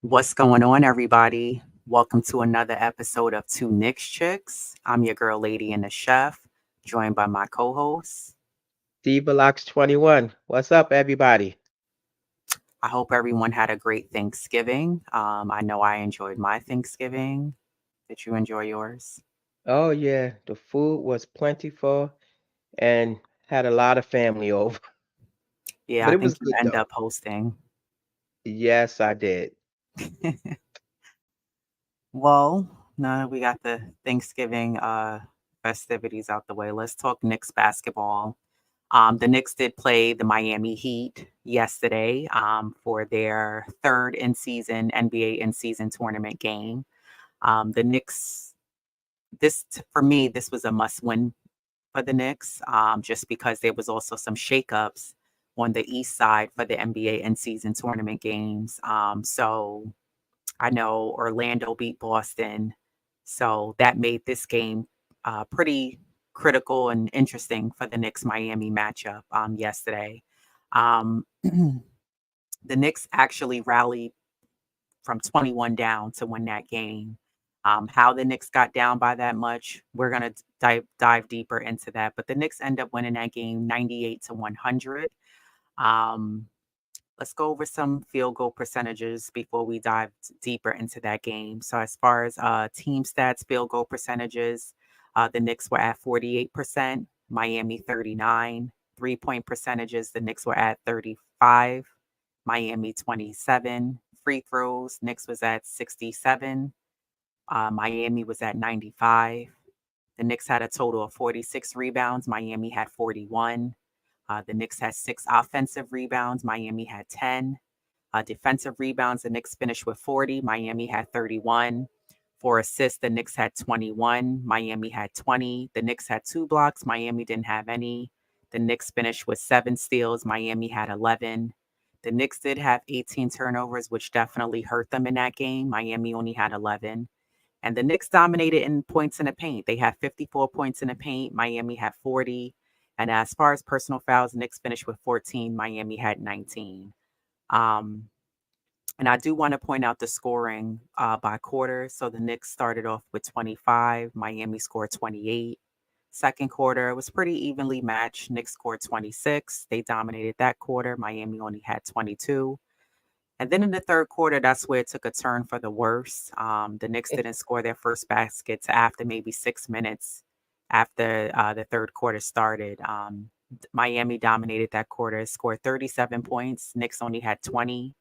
What's going on, everybody? Welcome to another episode of Two Knicks Chicks. I'm your girl, Lady, and the chef, joined by my co host. Diva 21. What's up, everybody? I hope everyone had a great Thanksgiving. I know I enjoyed my Thanksgiving. Did you enjoy yours? Oh yeah, the food was plentiful and had a lot of family over, Yeah, but I it was think you good end though. up hosting. Yes, I did. Well, now that we got the Thanksgiving festivities out the way, let's talk Knicks basketball. The Knicks did play the Miami Heat yesterday for their third in season NBA in season tournament game. The Knicks, for me, this was a must win for the Knicks, just because there was also some shakeups on the East side for the NBA in season tournament games. So I know Orlando beat Boston, so that made this game pretty critical and interesting for the Knicks Miami matchup yesterday. The Knicks actually rallied from 21 down to win that game. How the Knicks got down by that much, we're gonna dive deeper into that. But the Knicks end up winning that game 98 to 100. Um, let's go over some field goal percentages before we dive deeper into that game. So, as far as team stats, field goal percentages, the Knicks were at 48%, Miami 39. 3-point percentages, the Knicks were at 35, Miami 27. Free throws, Knicks was at 67, Miami was at 95. The Knicks had a total of 46 rebounds, Miami had 41. The Knicks had 6 offensive rebounds. Miami had 10. Defensive rebounds, the Knicks finished with 40. Miami had 31. For assists, the Knicks had 21. Miami had 20. The Knicks had 2 blocks. Miami didn't have any. The Knicks finished with 7 steals. Miami had 11. The Knicks did have 18 turnovers, which definitely hurt them in that game. Miami only had 11. And the Knicks dominated in points in the paint. They had 54 points in the paint. Miami had 40. And as far as personal fouls, the Knicks finished with 14. Miami had 19. Um, and I do want to point out the scoring by quarter. So the Knicks started off with 25. Miami scored 28. Second quarter was pretty evenly matched. Knicks scored 26. They dominated that quarter. Miami only had 22. And then in the third quarter, that's where it took a turn for the worse. The Knicks didn't score their first basket till after maybe 6 minutes after the third quarter started. Miami dominated that quarter, scored 37 points. Knicks only had 20.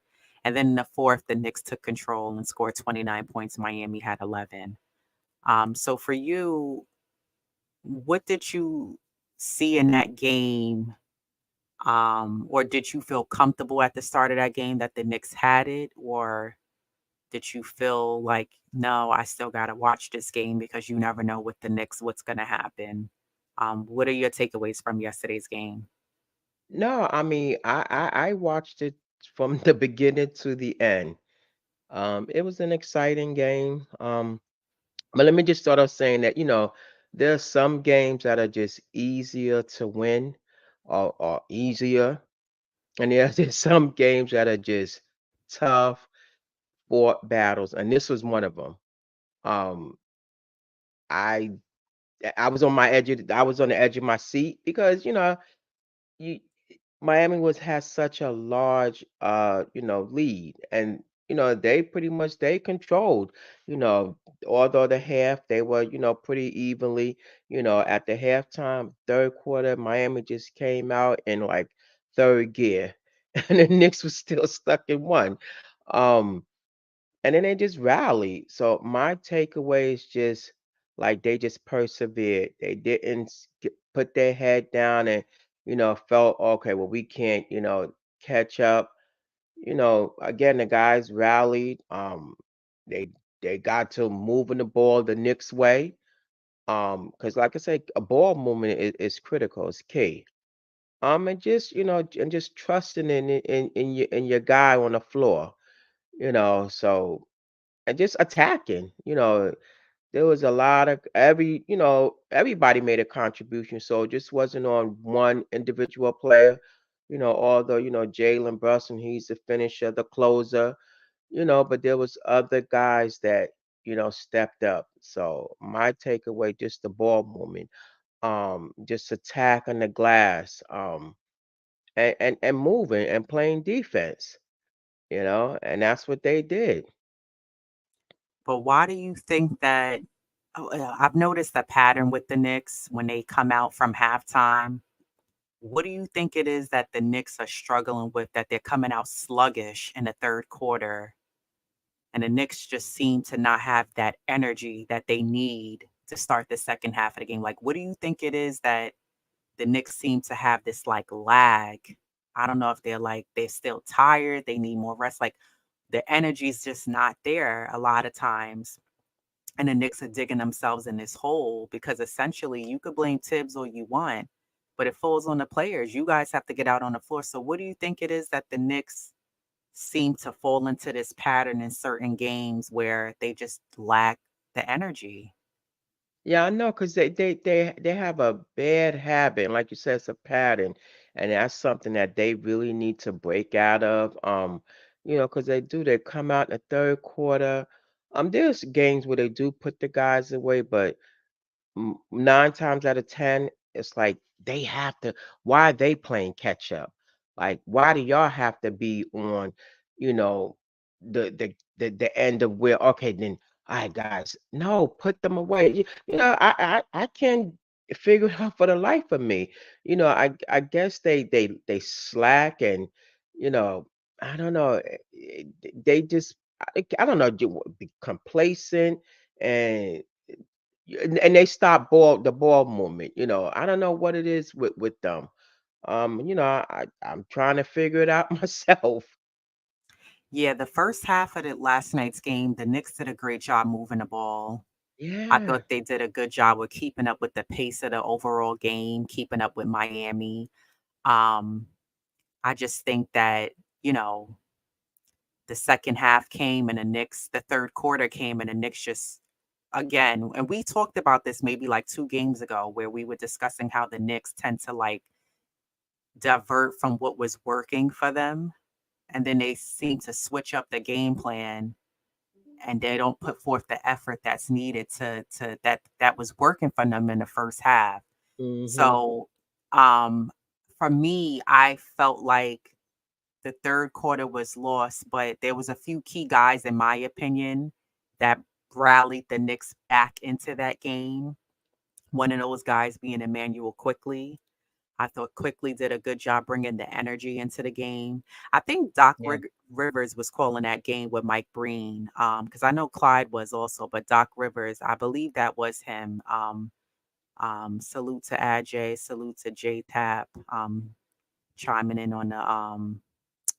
And then in the fourth, the Knicks took control and scored 29 points. Miami had 11. So for you, what did you see in that game, or did you feel comfortable at the start of that game that the Knicks had it? Or did you feel like, no, I still got to watch this game because you never know with the Knicks what's going to happen? What are your takeaways from yesterday's game? No, I mean I watched it from the beginning to the end. It was an exciting game. But let me just start off saying that there's some games that are just easier to win or easier, and there's just some games that are just tough fought battles, and this was one of them. Um, I I was on my edge of I was on the edge of my seat because you Miami was has such a large lead, and they pretty much they controlled, you know although the half they were pretty evenly, at the halftime third quarter Miami just came out in like third gear and the Knicks was still stuck in one. um and then they just rallied. So my takeaway is just like they just persevered. They didn't put their head down and felt okay. Well, we can't catch up. Again, the guys rallied. They they got to moving the ball the Knicks way. Because like I said, a ball movement is critical. It's key. And just and just trusting in your guy on the floor. So and just attacking. There was a lot of everybody made a contribution, so it just wasn't on one individual player. Although Jalen Brunson, he's the finisher, the closer. but there was other guys that, stepped up. So my takeaway, just the ball movement, just attacking the glass, and moving and playing defense, and that's what they did. But why do you think that I've noticed a pattern with the Knicks when they come out from halftime. What do you think it is that the Knicks are struggling with, that they're coming out sluggish in the third quarter, and the Knicks just seem to not have that energy that they need to start the second half of the game? Like, what do you think it is that the Knicks seem to have this like lag? I don't know if they're still tired, they need more rest. Like the energy's just not there a lot of times. And the Knicks are digging themselves in this hole because essentially you could blame Tibbs all you want, but it falls on the players. You guys have to get out on the floor. So what do you think it is that the Knicks seem to fall into this pattern in certain games where they just lack the energy? Yeah, I know, cause they have a bad habit, like you said, it's a pattern, and that's something that they really need to break out of. Cause they come out in the third quarter. There's games where they do put the guys away, but 9 times out of 10, it's like they have to, why are they playing catch up? Like, why do y'all have to be on, you know, the end of where, okay, then, all right, guys, no, put them away. I can't figure it out for the life of me. I guess they slack, and, you know, I don't know. They just, I don't know, be complacent, and and they stop the ball movement. I don't know what it is with them. I'm trying to figure it out myself. Yeah, the first half of the last night's game, the Knicks did a great job moving the ball. I Yeah, thought they did a good job with keeping up with the pace of the overall game, keeping up with Miami. Um, I just think that, you know, the second half came and the third quarter came and the Knicks just, again, and we talked about this maybe like 2 games ago where we were discussing how the Knicks tend to like divert from what was working for them. And then they seem to switch up the game plan and they don't put forth the effort that's needed to that was working for them in the first half. hmm, So, um, for me, I felt like the third quarter was lost, but there was a few key guys, in my opinion, that rallied the Knicks back into that game. One of those guys being Emmanuel Quickly. I thought Quickly did a good job bringing the energy into the game. I think yeah, Rivers was calling that game with Mike Breen, because I know Clyde was also, but Doc Rivers, I believe that was him. Salute to Aj, salute to J Tap, chiming in on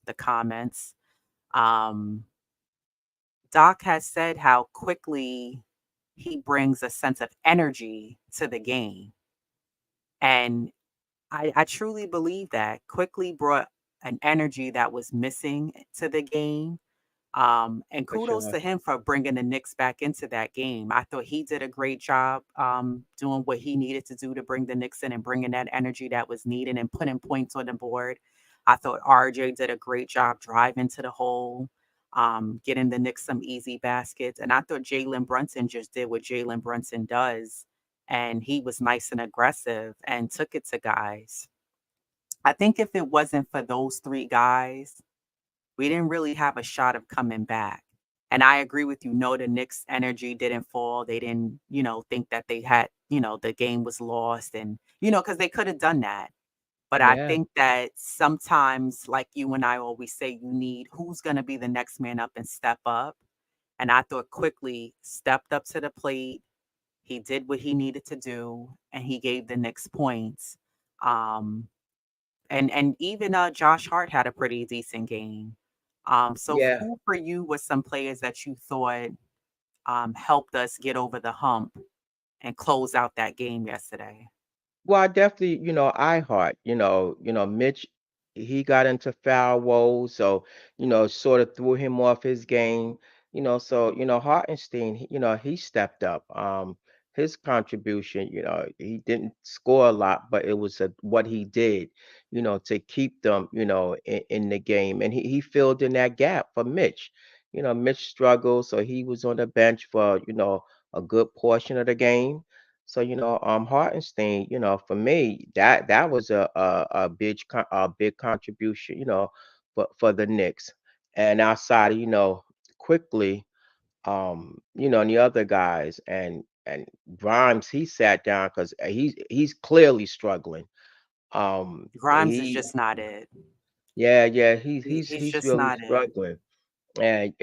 the comments. Um, Doc has said how quickly he brings a sense of energy to the game. And I truly believe that Quickly brought an energy that was missing to the game. And for kudos sure. to him for bringing the Knicks back into that game. I thought he did a great job doing what he needed to do to bring the Knicks in and bringing that energy that was needed and putting points on the board. I thought RJ did a great job driving to the hole, getting the Knicks some easy baskets. And I thought Jalen Brunson just did what Jalen Brunson does. And he was nice and aggressive and took it to guys. I think if it wasn't for those 3 guys, we didn't really have a shot of coming back. And I agree with you. No, the Knicks' energy didn't fall. They didn't, think that they had, the game was lost and, because they could have done that. But I Yeah, think that sometimes, like you and I always say, you need who's going to be the next man up and step up. And I thought Quickly stepped up to the plate. He did what he needed to do, and he gave the Knicks points. Um, and even, Josh Hart had a pretty decent game. So yeah. who for you was some players that you thought, helped us get over the hump and close out that game yesterday? Well, I definitely, iHeart, Mitch, he got into foul woes, so, sort of threw him off his game, so, Hartenstein, he stepped up. His contribution, he didn't score a lot, but it was what he did, to keep them, in the game. And he filled in that gap for Mitch. Mitch struggled, so he was on the bench for, a good portion of the game. So, Hartenstein, for me, that was a big contribution, for the Knicks. And outside of, quickly, and the other guys and Grimes, he sat down because he's clearly struggling. Grimes is He just not it. yeah, he's he's He's he's just really not it. struggling. And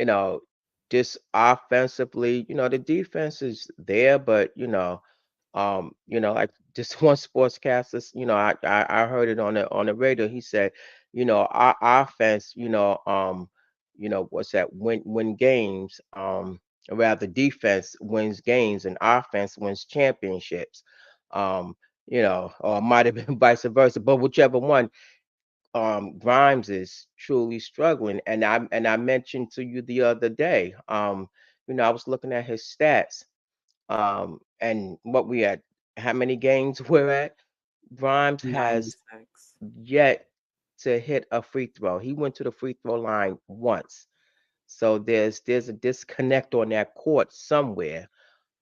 just offensively, the defense is there, but like just one sportscaster, I heard it on the radio. He said, our offense, what's that? Win games. Rather defense wins games and offense wins championships. Um, or it might have been vice versa, but whichever one, Grimes is truly struggling. And I mentioned to you the other day, I was looking at his stats, and what we had, how many games we're at. Grimes has 96. yet to hit a free throw. He went to the free throw line once. So there's a disconnect on that court somewhere.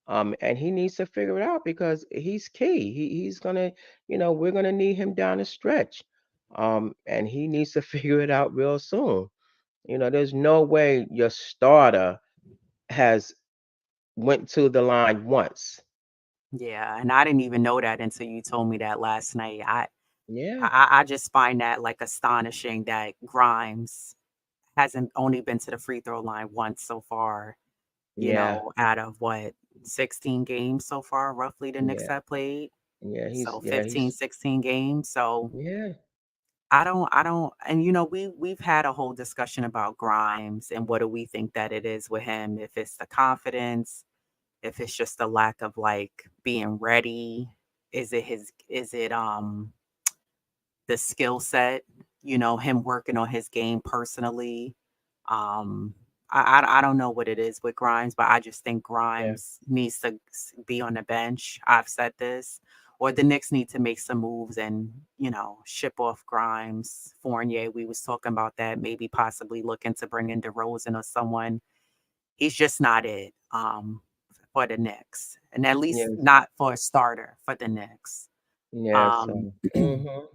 And he needs to figure it out because he's key. He's gonna, we're gonna need him down the stretch. And he needs to figure it out real soon. There's no way your starter has went to the line once. Yeah, and I didn't even know that until you told me that last night. Yeah, I just find that like astonishing that Grimes hasn't only been to the free throw line once so far, yeah, out of what, 16 games so far, roughly the Knicks yeah, have played. So yeah, 15, 16 games. So yeah, I don't, and we've had a whole discussion about Grimes and what do we think that it is with him, if it's the confidence, if it's just a lack of like being ready, is it the skill set, him working on his game personally. Um, I don't know what it is with Grimes, but I just think yeah, Grimes needs to be on the bench. I've said this, or the Knicks need to make some moves and ship off Grimes, Fournier. We was talking about that, maybe possibly looking to bring in DeRozan or someone. He's just not it for the Knicks, and at least yeah, not for a starter for the Knicks. yeah. Um, So, hmm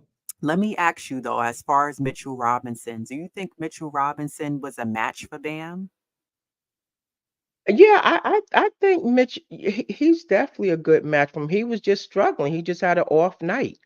Let me ask you though, as far as Mitchell Robinson, do you think Mitchell Robinson was a match for Bam? Yeah, I think Mitch, he's definitely a good match for him. He was just struggling. He just had an off night.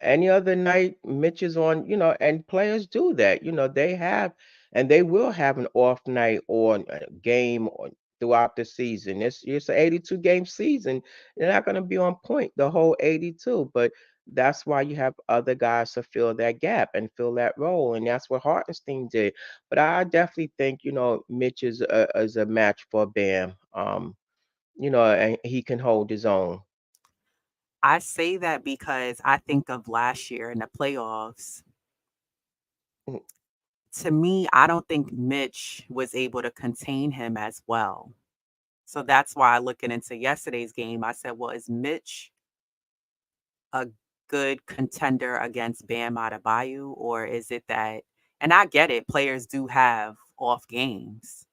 Any other night, Mitch is on, and players do that. They have and they will have an off night or a game or throughout the season. It's an 82 game season. They're not going to be on point the whole 82, but that's why you have other guys to fill that gap and fill that role, and that's what Hartenstein did. But I definitely think, Mitch is a match for Bam. And he can hold his own. I say that because I think of last year in the playoffs. Mm, To me, I don't think Mitch was able to contain him as well. So that's why looking into yesterday's game, I said, well, is Mitch a good contender against Bam Adebayo, or is it that? And I get it, players do have off games.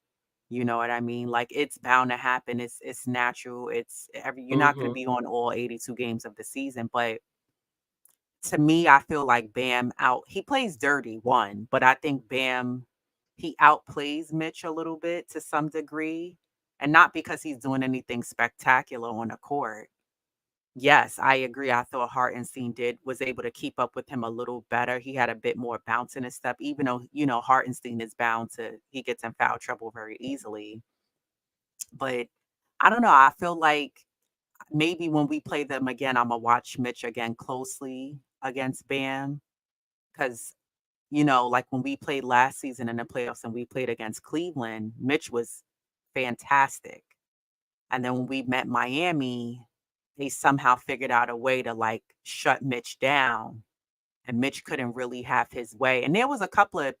You know what I mean? Like it's bound to happen. It's natural. You're not going to mhm, be on all 82 games of the season, but to me, I feel like Bam out. He plays dirty one, but I think Bam he outplays Mitch a little bit to some degree, and not because he's doing anything spectacular on the court. Yes, I agree. I thought Hartenstein did was able to keep up with him a little better. He had a bit more bounce in his step, even though Hartenstein is bound to he gets in foul trouble very easily. But I don't know. I feel like maybe when we play them again, I'm gonna watch Mitch again closely against Bam because like when we played last season in the playoffs and we played against Cleveland, Mitch was fantastic. And then when we met Miami, they somehow figured out a way to like shut Mitch down. And Mitch couldn't really have his way. And there was a couple of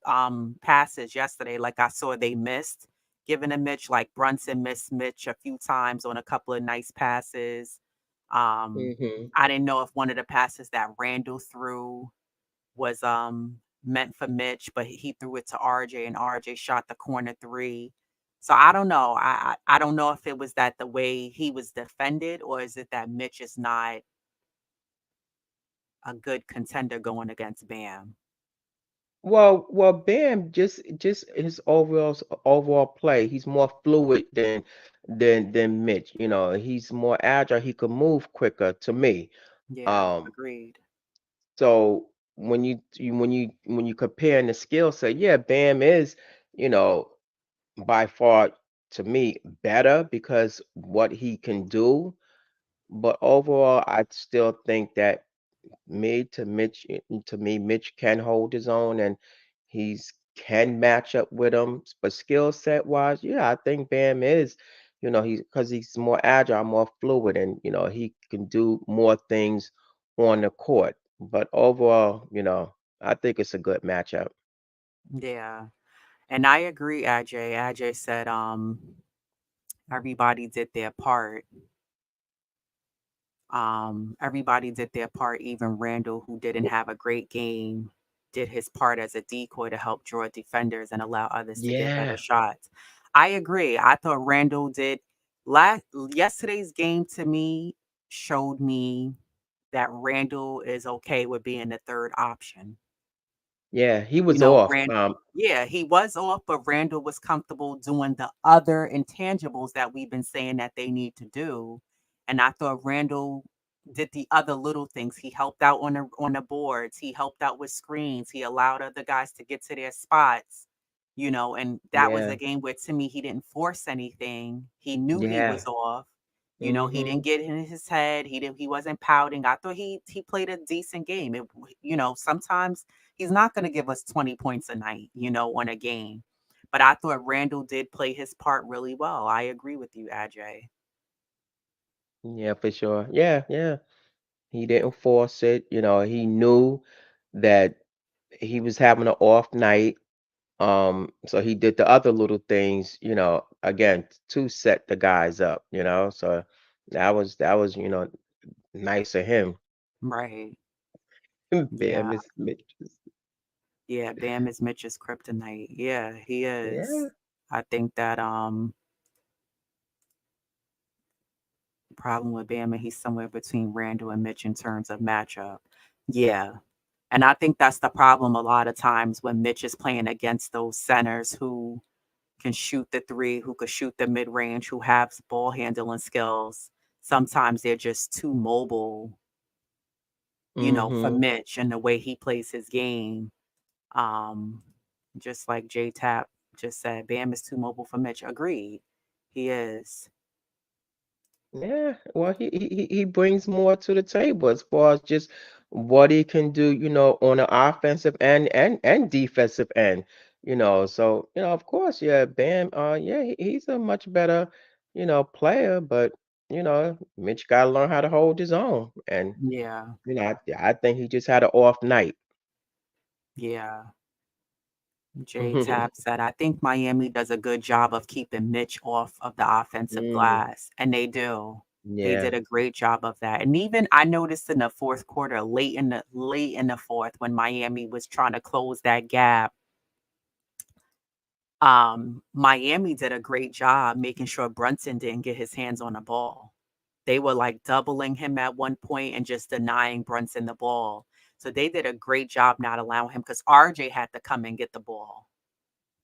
passes yesterday, like I saw they missed giving to Mitch, like Brunson missed Mitch a few times on a couple of nice passes. Um, mhm. I didn't know if one of the passes that Randall threw was meant for Mitch, but he threw it to RJ and RJ shot the corner three. So I don't know. I don't know if it was that the way he was defended, or is it that Mitch is not a good contender going against Bam. Well, Bam just his overall play. He's more fluid than Mitch. You know, he's more agile. He can move quicker to me. Yeah, Um, agreed. so when you comparing the skill set, yeah, Bam is, you know, by far to me better because what he can do. But overall, I still think that to me, Mitch can hold his own and he's can match up with him. But skill set wise, yeah, I think Bam is, he's because he's more agile, more fluid, and he can do more things on the court. But overall, I think it's a good matchup. Yeah. And I agree, Ajay. Ajay said everybody did their part. Everybody did their part, even Randall, who didn't have a great game, did his part as a decoy to help draw defenders and allow others to get better Yeah, shots. I agree. I thought Randall did last yesterday's game to me showed me that Randall is okay with being the third option. yeah, he You was know, off. yeah, he was off, but Randall was comfortable doing the other intangibles that we've been saying that they need to do. And I thought Randall did the other little things. He helped out on the boards. He helped out with screens. He allowed other guys to get to their spots. And that was Yeah, a game where to me he didn't force anything. He knew he yeah. was off. He Hmm. didn't get in his head. He wasn't pouting. I thought he played a decent game. Sometimes he's not going to give us 20 points a night, on a game. But I thought Randall did play his part really well. I agree with you, Ajay. Yeah, for sure. Yeah, yeah. He didn't force it. He knew that he was having an off night. So he did the other little things, again, to set the guys up. So that was, nice of him. Right. Bam Yeah. is Mitch's. Yeah. Bam is Mitch's kryptonite. Yeah, he is. Yeah. I think that problem with Bam, and he's somewhere between Randall and Mitch in terms of matchup. Yeah. And I think that's the problem a lot of times when Mitch is playing against those centers who can shoot the three, who could shoot the mid range, who have ball handling skills. Sometimes they're just too mobile, for Mm-hmm. Mitch and the way he plays his game. Um, just like J Tap just said, Bam is too mobile for Mitch. Agreed. He is. Yeah, well, he brings more to the table as far as just what he can do, on the offensive and defensive end, So, of course, yeah, Bam, yeah, he's a much better, player, but Mitch got to learn how to hold his own, and Yeah. I think he just had an off night. Yeah. J Tap said, I think Miami does a good job of keeping Mitch off of the offensive Mm, glass. And they do. They yeah, did a great job of that. And even I noticed in the fourth quarter, late in the fourth, when Miami was trying to close that gap, Miami did a great job making sure Brunson didn't get his hands on the ball. They were like doubling him at one point and just denying Brunson the ball. So they did a great job not allowing him because RJ had to come and get the ball.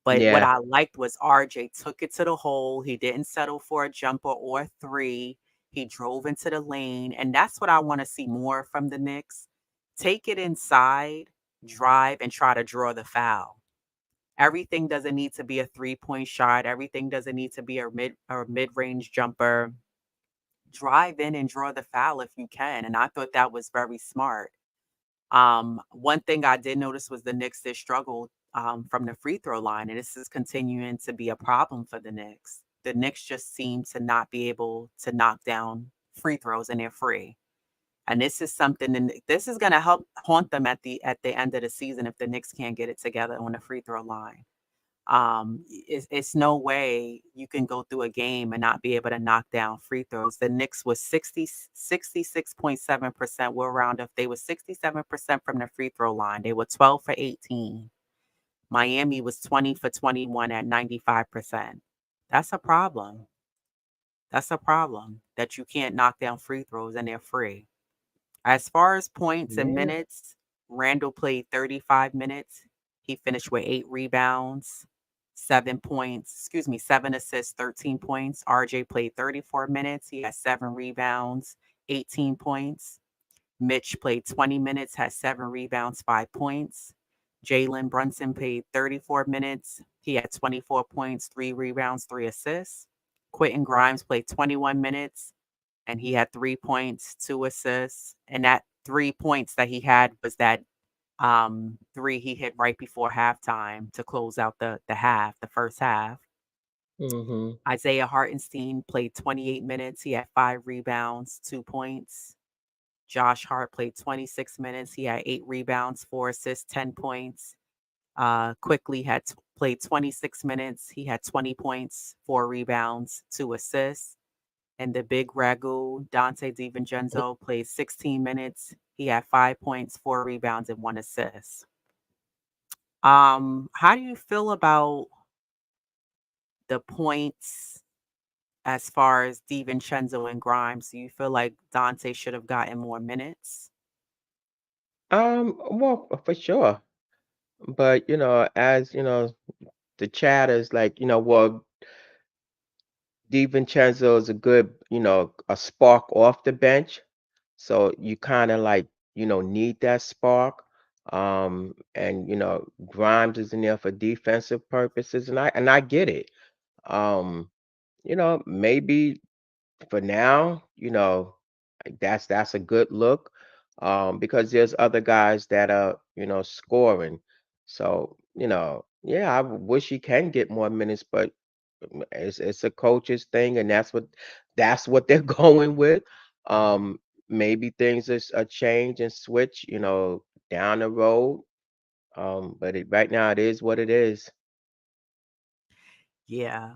But what yeah, I liked was RJ took it to the hole. He didn't settle for a jumper or a three. He drove into the lane. And that's what I want to see more from the Knicks. Take it inside, drive, and try to draw the foul. Everything doesn't need to be a three-point shot. Everything doesn't need to be a mid-range jumper. Drive in and draw the foul if you can. And I thought that was very smart. One thing I did notice was the Knicks did struggle from the free throw line, and this is continuing to be a problem for the Knicks. The Knicks just seem to not be able to knock down free throws, and they're free. And this is something, and this is going to help haunt them at the end of the season if the Knicks can't get it together on the free throw line. It's no way you can go through a game and not be able to knock down free throws. The Knicks was 66.7%. We'll round up. They were 67% from the free throw line. They were 12 for 18. Miami was 20 for 21 at 95%. That's a problem. That's a problem that you can't knock down free throws and they're free. As far as points and Yeah. minutes, Randall played 35 minutes. He finished with 8 rebounds, 7 points, excuse me, 7 assists, 13 points. RJ played 34 minutes. He had 7 rebounds, 18 points. Mitch played 20 minutes, had 7 rebounds, 5 points. Jalen Brunson played 34 minutes. He had 24 points, 3 rebounds, 3 assists. Quentin Grimes played 21 minutes and he had 3 points, 2 assists. And that 3 points that he had was that three he hit right before halftime to close out the first half. Mhm. Isaiah Hartenstein played 28 minutes. He had 5 rebounds, 2 points. Josh Hart played 26 minutes. He had 8 rebounds, 4 assists, 10 points. Quickly played 26 minutes. He had 20 points, 4 rebounds, 2 assists. And the big ragu, Dante DiVincenzo, played 16 minutes. He had 5 points, 4 rebounds, and 1 assist. How do you feel about the points as far as DiVincenzo and Grimes? Do you feel like Dante should have gotten more minutes? Well, for sure. But, as, the chatter is like, well, DiVincenzo is a good, a spark off the bench. So you kind of like, need that spark. And Grimes is in there for defensive purposes, and I get it. Um, maybe for now, like, that's a good look. Because there's other guys that are, scoring. So, yeah, I wish he can get more minutes, but it's a coach's thing, and that's what they're going with. Um, Maybe things is a change and switch, down the road. But right now it is what it is. Yeah.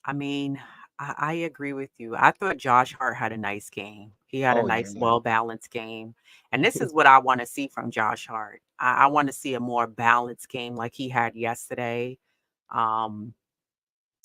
I mean, I agree with you. I thought Josh Hart had a nice game. He had a Oh nice, yeah. well balanced game. And this is what I want to see from Josh Hart. I want to see a more balanced game like he had yesterday. Um,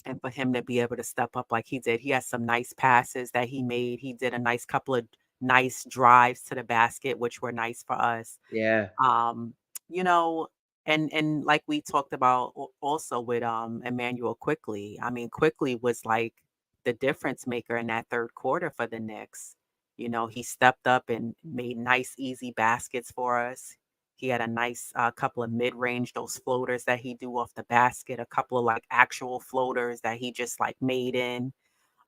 and for him to be able to step up like he did. He has some nice passes that he made. He did a nice couple of nice drives to the basket, which were nice for us. Yeah. Um, you know, and like we talked about also with Emmanuel Quickly. I mean, Quickly was like the difference maker in that third quarter for the Knicks. He stepped up and made nice, easy baskets for us. He had a nice couple of mid-range, those floaters that he do off the basket, a couple of like actual floaters that he just like made in.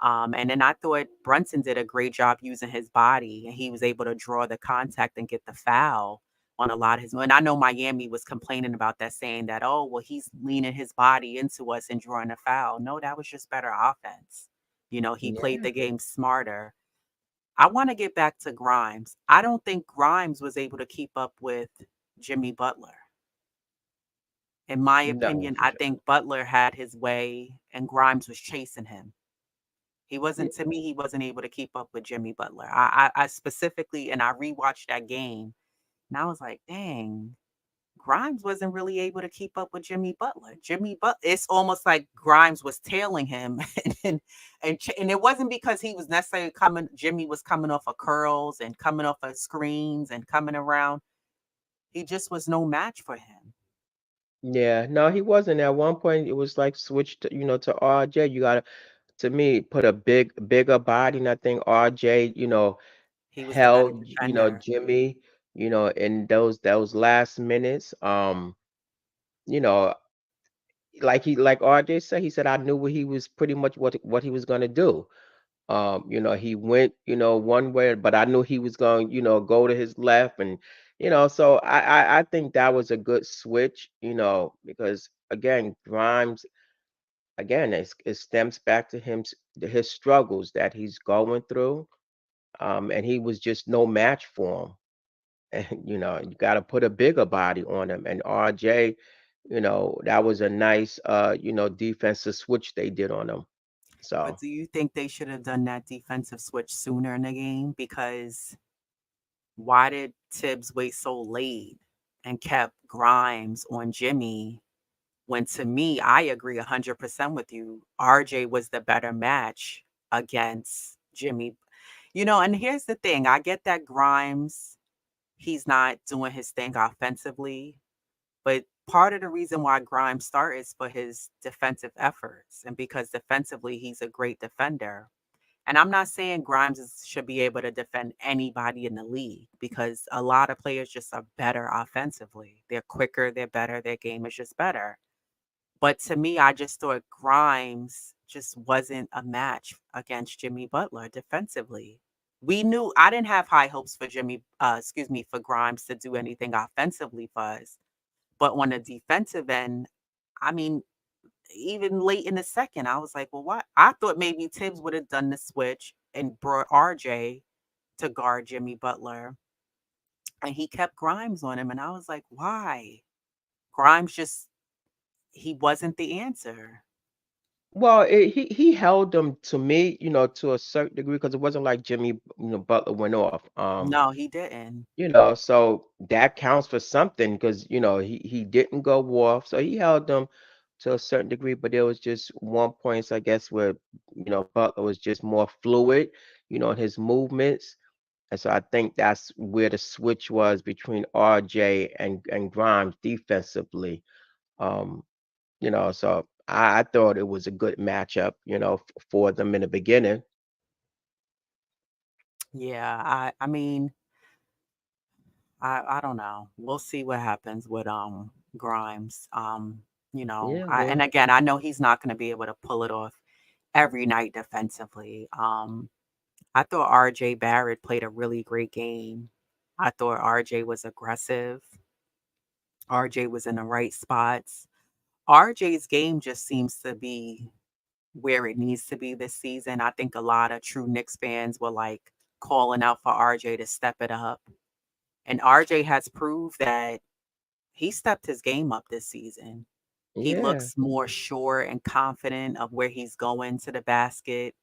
And then I thought Brunson did a great job using his body, and he was able to draw the contact and get the foul on a lot of his. And I know Miami was complaining about that, saying that, oh, well, he's leaning his body into us and drawing a foul. No, that was just better offense. He played Yeah. the game smarter. I want to get back to Grimes. I don't think Grimes was able to keep up with Jimmy Butler. In my No, opinion, for I sure. think Butler had his way and Grimes was chasing him. He Yeah. wasn't to me, he wasn't able to keep up with Jimmy Butler. I specifically and I rewatched that game and I was like, dang, Grimes wasn't really able to keep up with Jimmy Butler. It's almost like Grimes was tailing him and it wasn't because he was necessarily coming Jimmy was coming off of curls and coming off of screens and coming around. He just was no match for him. Yeah, no, he wasn't. At one point, it was like switched to, to RJ. You gotta, to me, put a bigger body, and I think RJ, He was the better held, defender. Jimmy, in those last minutes. You know, like RJ said, he said, I knew what he was pretty much what he was gonna do. He went, one way, but I knew he was going, go to his left, and so I think that was a good switch, because again, Grimes, again, it stems back to his struggles that he's going through, and he was just no match for him, and you got to put a bigger body on him, and RJ. That was a nice defensive switch they did on them. But So do you think they should have done that defensive switch sooner in the game? Because why did Tibbs wait so late and kept Grimes on Jimmy when, to me, I agree 100% with you. RJ was the better match against Jimmy. And here's the thing, I get that Grimes, he's not doing his thing offensively, but part of the reason why Grimes started is for his defensive efforts and because defensively he's a great defender. And I'm not saying should be able to defend anybody in the league because a lot of players just are better offensively. They're quicker, they're better, their game is just better. But to me, I just thought Grimes just wasn't a match against Jimmy Butler defensively. We knew I didn't have high hopes for for Grimes to do anything offensively for us. But on the defensive end, I mean, even late in the second, I was like, well, what? I thought maybe Tibbs would have done the switch and brought RJ to guard Jimmy Butler. And he kept Grimes on him. And I was like, why? Grimes just, he wasn't the answer. well, he held them to me, to a certain degree because it wasn't like Jimmy, Butler went off. No, he didn't. So that counts for something because he didn't go off, so he held them to a certain degree. But there was just one point, I guess, where Butler was just more fluid, in his movements, and so I think that's where the switch was between RJ and Grimes defensively. Um, so I thought it was a good matchup, for them in the beginning. Yeah, I mean, I don't know. We'll see what happens with Grimes. Yeah, I and well, again, I know he's not going to be able to pull it off every night defensively. I thought RJ Barrett played a really great game. I thought RJ was aggressive. RJ was in the right spots. RJ's game just seems to be where it needs to be this season. I think a lot of true Knicks fans were like calling out for RJ to step it up. And RJ has proved that he stepped his game up this season. He yeah. looks more sure and confident of where he's going to the basket.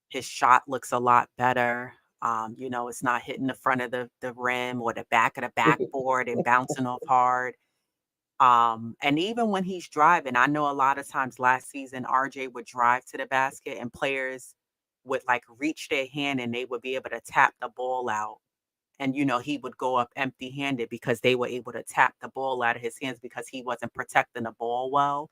His shot looks a lot better. It's not hitting the front of the rim or the back of the backboard and bouncing off hard. And even when he's driving, I know a lot of times last season, RJ would drive to the basket and players would like reach their hand and they would be able to tap the ball out. And, he would go up empty handed because they were able to tap the ball out of his hands because he wasn't protecting the ball well.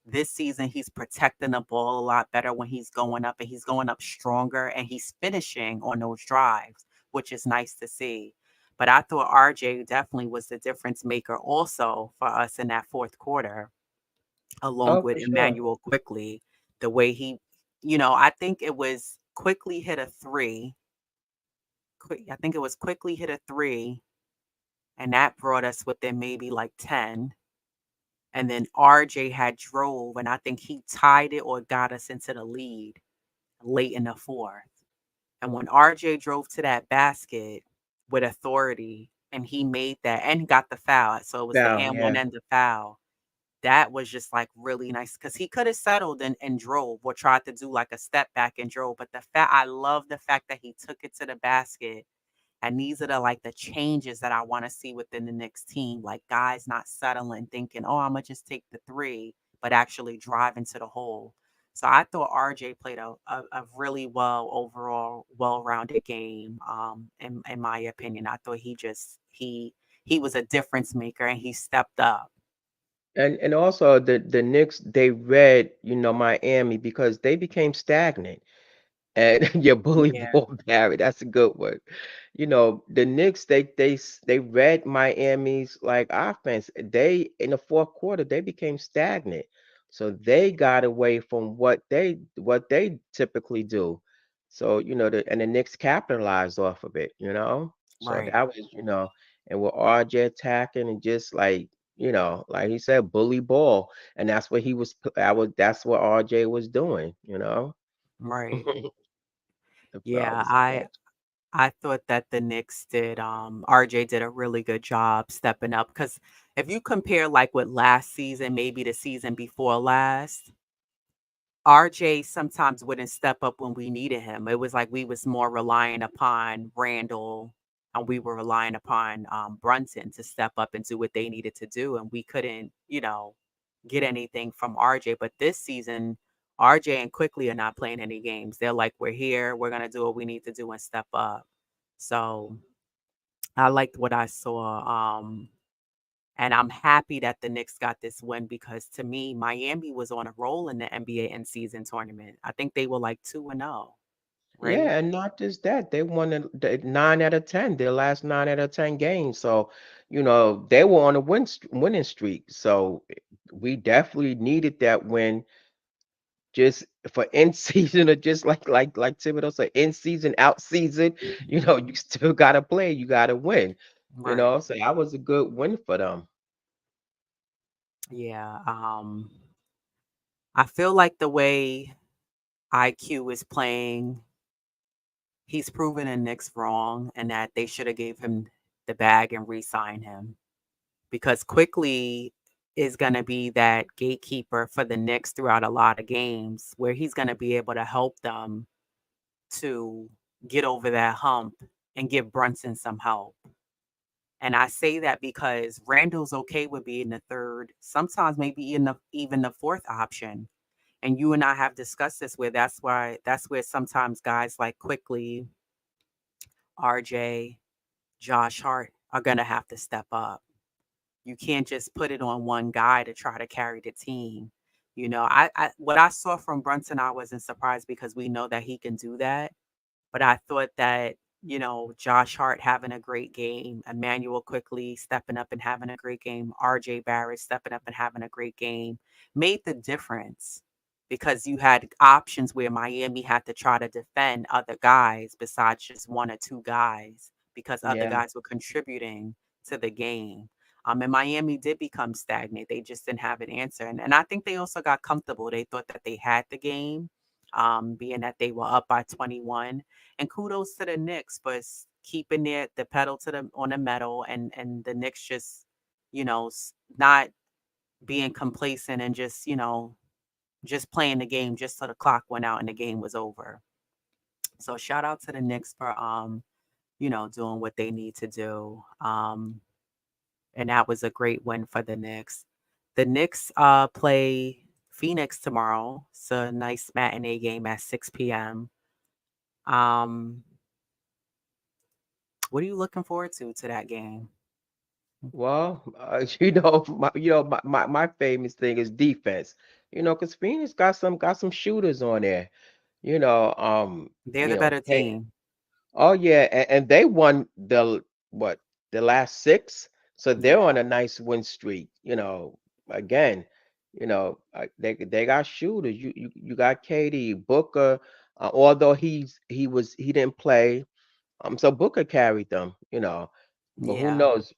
This season, he's protecting the ball a lot better when he's going up and he's going up stronger and he's finishing on those drives, which is nice to see. But I thought RJ definitely was the difference maker also for us in that fourth quarter, along Oh, with for sure. Emmanuel quickly. The way I think it was quickly hit a three. I think it was quickly hit a three, and that brought us within maybe like 10. And then RJ had drove, and I think he tied it or got us into the lead late in the fourth. And when RJ drove to that basket with authority and he made that and he got the foul, so it was the Now, and one yeah. and the foul. That was just like really nice because he could have settled and drove or tried to do like a step back and drove. But I love the fact that he took it to the basket. And these are the changes that I want to see within the Knicks team. Like guys not settling, thinking, "Oh, I'm gonna just take the three," but actually driving to the hole. So I thought RJ played a really overall well-rounded game. In my opinion, I thought he was a difference maker and he stepped up. And also the Knicks, they read, Miami because they became stagnant. And your bully Yeah, ball Barry, that's a good one. The Knicks, they read Miami's like offense. They in the fourth quarter they became stagnant, so they got away from what they typically do. So and the Knicks capitalized off of it. So right, that was and with RJ attacking and just like he said, bully ball, and that's what he was. That's what RJ was doing. right. I Yeah, was I thought that the Knicks did RJ did a really good job stepping up because if you compare like with last season, maybe the season before last, RJ sometimes wouldn't step up when we needed him. It was like we was more relying upon Randall and we were relying upon Brunson to step up and do what they needed to do. And we couldn't, get anything from RJ. But this season, RJ and Quickly are not playing any games. They're like, we're here. We're going to do what we need to do and step up. So I liked what I saw. And I'm happy that the Knicks got this win because to me, Miami was on a roll in the NBA in season tournament. I think they were like 2-0, right? Yeah, and not just that, they won the 9 out of 10, their last 9 out of 10 games. So, they were on a winning streak. So we definitely needed that win just for in season or just like Thibodeau said, in season, out season. You still gotta play, you gotta win. Right. So that was a good win for them. Yeah. I feel like the way IQ is playing, he's proven the Knicks wrong and that they should have gave him the bag and re-sign him because quickly is going to be that gatekeeper for the Knicks throughout a lot of games where he's going to be able to help them to get over that hump and give Brunson some help. And I say that because Randall's okay with being the third, sometimes maybe even the fourth option. And you and I have discussed this where that's where sometimes guys like Quickly, RJ, Josh Hart are gonna have to step up. You can't just put it on one guy to try to carry the team. I what I saw from Brunson, I wasn't surprised because we know that he can do that. But I thought that, Josh Hart having a great game, Emmanuel Quickly stepping up and having a great game, RJ Barrett stepping up and having a great game made the difference because you had options where Miami had to try to defend other guys besides just one or two guys because other Yeah. guys were contributing to the game. And Miami did become stagnant. They just didn't have an answer. And I think they also got comfortable. They thought that they had the game, being that they were up by 21, and kudos to the Knicks for keeping the pedal to the on the metal, and the Knicks just, not being complacent and just, just playing the game just so the clock went out and the game was over. So shout out to the Knicks for doing what they need to do. And that was a great win for the Knicks. The Knicks play Phoenix tomorrow. It's a nice matinee game at 6 p.m. Um, what are you looking forward to that game? Well, my famous thing is defense. Because Phoenix got some shooters on there. They're the better hey, team. oh yeah, and they won what the last six, so they're Yeah, on a nice win streak. Again, they got shooters. You got Katie Booker, although he didn't play. So Booker carried them. But who yeah, knows?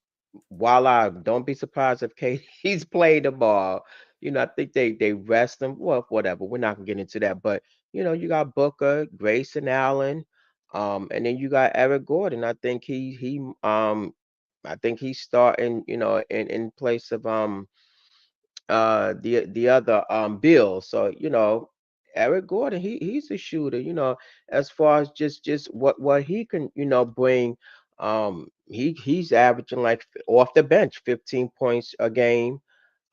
Voila, don't be surprised if he's played the ball. I think they rest him. Well, whatever. We're not gonna get into that. But you got Booker, Grayson Allen, and then you got Eric Gordon. I think he's starting, in place of the other Bill. So Eric Gordon, he's a shooter. As far as just what he can bring. He's averaging like off the bench 15 points a game.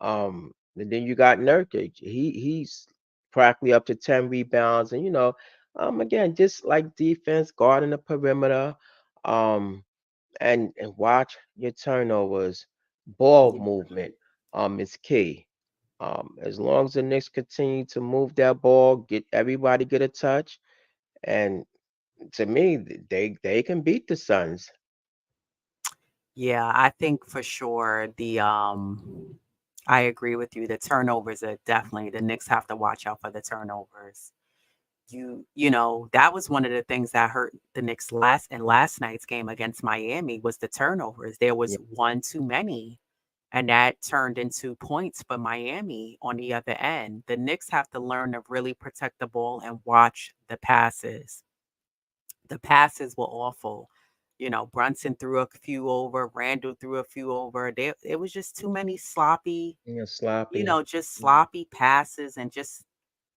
And then you got Nurkic. He's practically up to 10 rebounds, and again, just like defense, guarding the perimeter. Um, and watch your turnovers. Ball yeah, movement is key. As long as the Knicks continue to move that ball, get everybody get a touch, and to me, they can beat the Suns. yeah. I think for sure I agree with you. The turnovers are definitely the Knicks have to watch out for the turnovers. That was one of the things that hurt the Knicks last night's game against Miami was the turnovers. There was Yeah. one too many. And that turned into points for Miami on the other end. The Knicks have to learn to really protect the ball and watch the passes. The passes were awful. Brunson threw a few over, Randall threw a few over. It was just too many sloppy, Yeah, sloppy. just Mhm. sloppy passes and just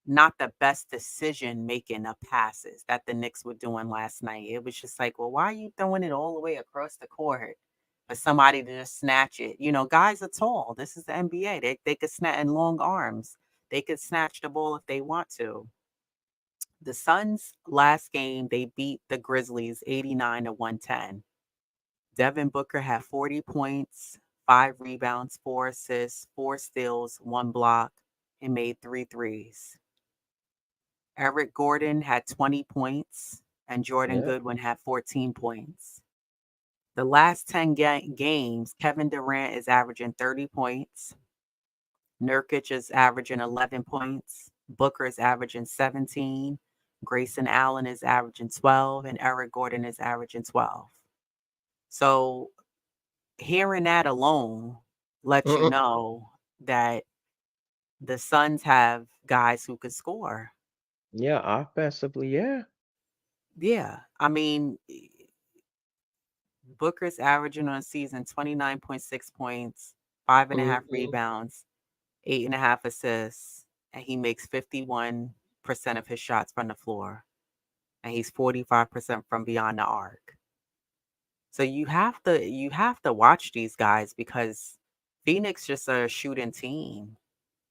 not the best decision making of passes that the Knicks were doing last night. It was just like, well, why are you throwing it all the way across the court for somebody to just snatch it? Guys are tall. This is the NBA. They could snatch in long arms. They could snatch the ball if they want to. The Suns last game they beat the Grizzlies 89 to 110. Devin Booker had 40 points, 5 rebounds, 4 assists, 4 steals, 1 block, and made three threes. Eric Gordon had 20 points, and Jordan Yeah. Goodwin had 14 points. The last 10 games, Kevin Durant is averaging 30 points. Nurkic is averaging 11 points. Booker is averaging 17. Grayson Allen is averaging 12. And Eric Gordon is averaging 12. So hearing that alone lets you Mm-mm. know that the Suns have guys who could score. Yeah, offensively, yeah. Yeah. I mean, Booker's averaging on season 29.6 points, five and a half Mhm. rebounds, 8.5 assists, and he makes 51% of his shots from the floor. And he's 45% from beyond the arc. So you have to watch these guys because Phoenix just a shooting team.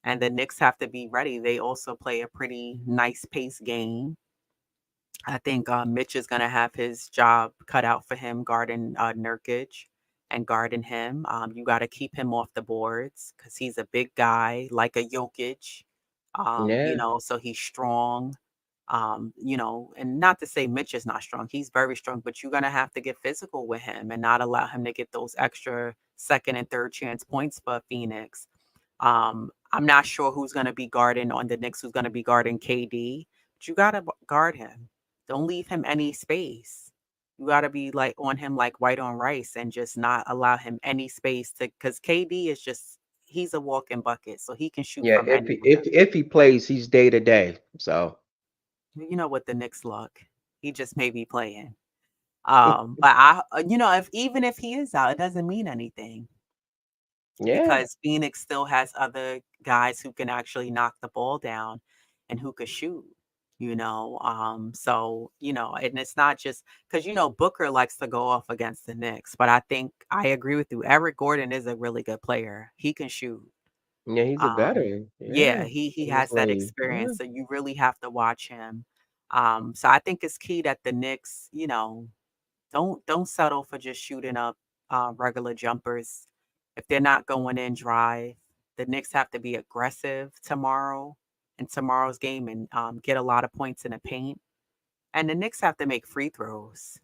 And the Knicks have to be ready. They also play a pretty nice pace game. I think Mitch is going to have his job cut out for him guarding Nurkic and guarding him. You got to keep him off the boards because he's a big guy, like a Jokic. Yeah. So he's strong. And not to say Mitch is not strong. He's very strong, but you're going to have to get physical with him and not allow him to get those extra second and third chance points for Phoenix. I'm not sure who's going to be guarding on the Knicks, who's going to be guarding KD, but you got to guard him. Don't leave him any space. You got to be like on him like white on rice and just not allow him any space to, because KD is just, he's a walking bucket, so he can shoot Yeah, from if he anywhere. if he plays, he's day to day. So, You know what the Knicks look. He just may be playing. But if even if he is out, it doesn't mean anything yeah. because Phoenix still has other guys who can actually knock the ball down and who could shoot. And it's not just because Booker likes to go off against the Knicks, but I think I agree with you. Eric Gordon is a really good player. He can shoot. Yeah, he's a Um, veteran. yeah, Yeah. he In this has that league. Yeah. experience, so you really have to watch him. So I think it's key that the Knicks, don't settle for just shooting up regular jumpers. If they're not going in drive, the Knicks have to be aggressive tomorrow in tomorrow's game and get a lot of points in the paint. And the Knicks have to make free throws.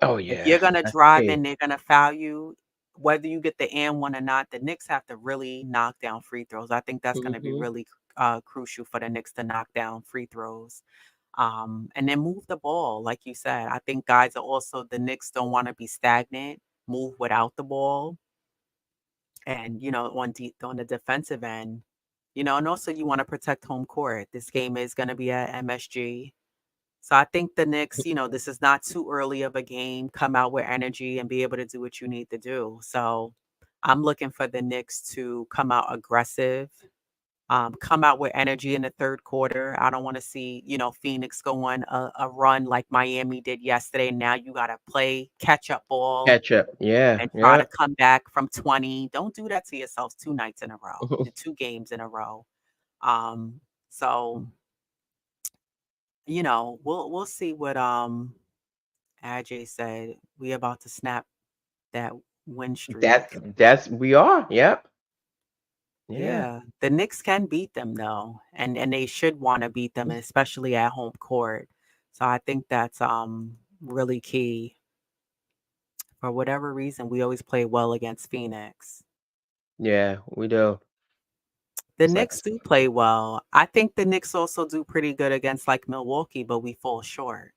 Oh If yeah. you're gonna That's drive key. and they're gonna foul you, whether you get the and one or not, the Knicks have to really knock down free throws. I think that's gonna be Mhm. really crucial for the Knicks to knock down free throws. And then move the ball, like you said. I think guys are also the Knicks don't want to be stagnant, move without the ball, and on the defensive end, and also you want to protect home court. This game is going to be at MSG. So I think the Knicks, this is not too early of a game. Come out with energy and be able to do what you need to do. So I'm looking for the Knicks to come out aggressive, come out with energy in the third quarter. I don't want to see, Phoenix go on a run like Miami did yesterday. Now you got to play catch up ball Catch up. Yeah. and try Yeah. to come back from 20. Don't do that to yourselves 2 nights in a row, the 2 games in a row. Um, so we'll see what Ajay said. We about to snap that win streak. That's we are. Yep. Yeah. Yeah, the Knicks can beat them though, and they should want to beat them, especially at home court. So I think that's really key. For whatever reason, we always play well against Phoenix. Yeah, we do. The It's like Knicks do play well. I think the Knicks also do pretty good against like Milwaukee, but we fall short.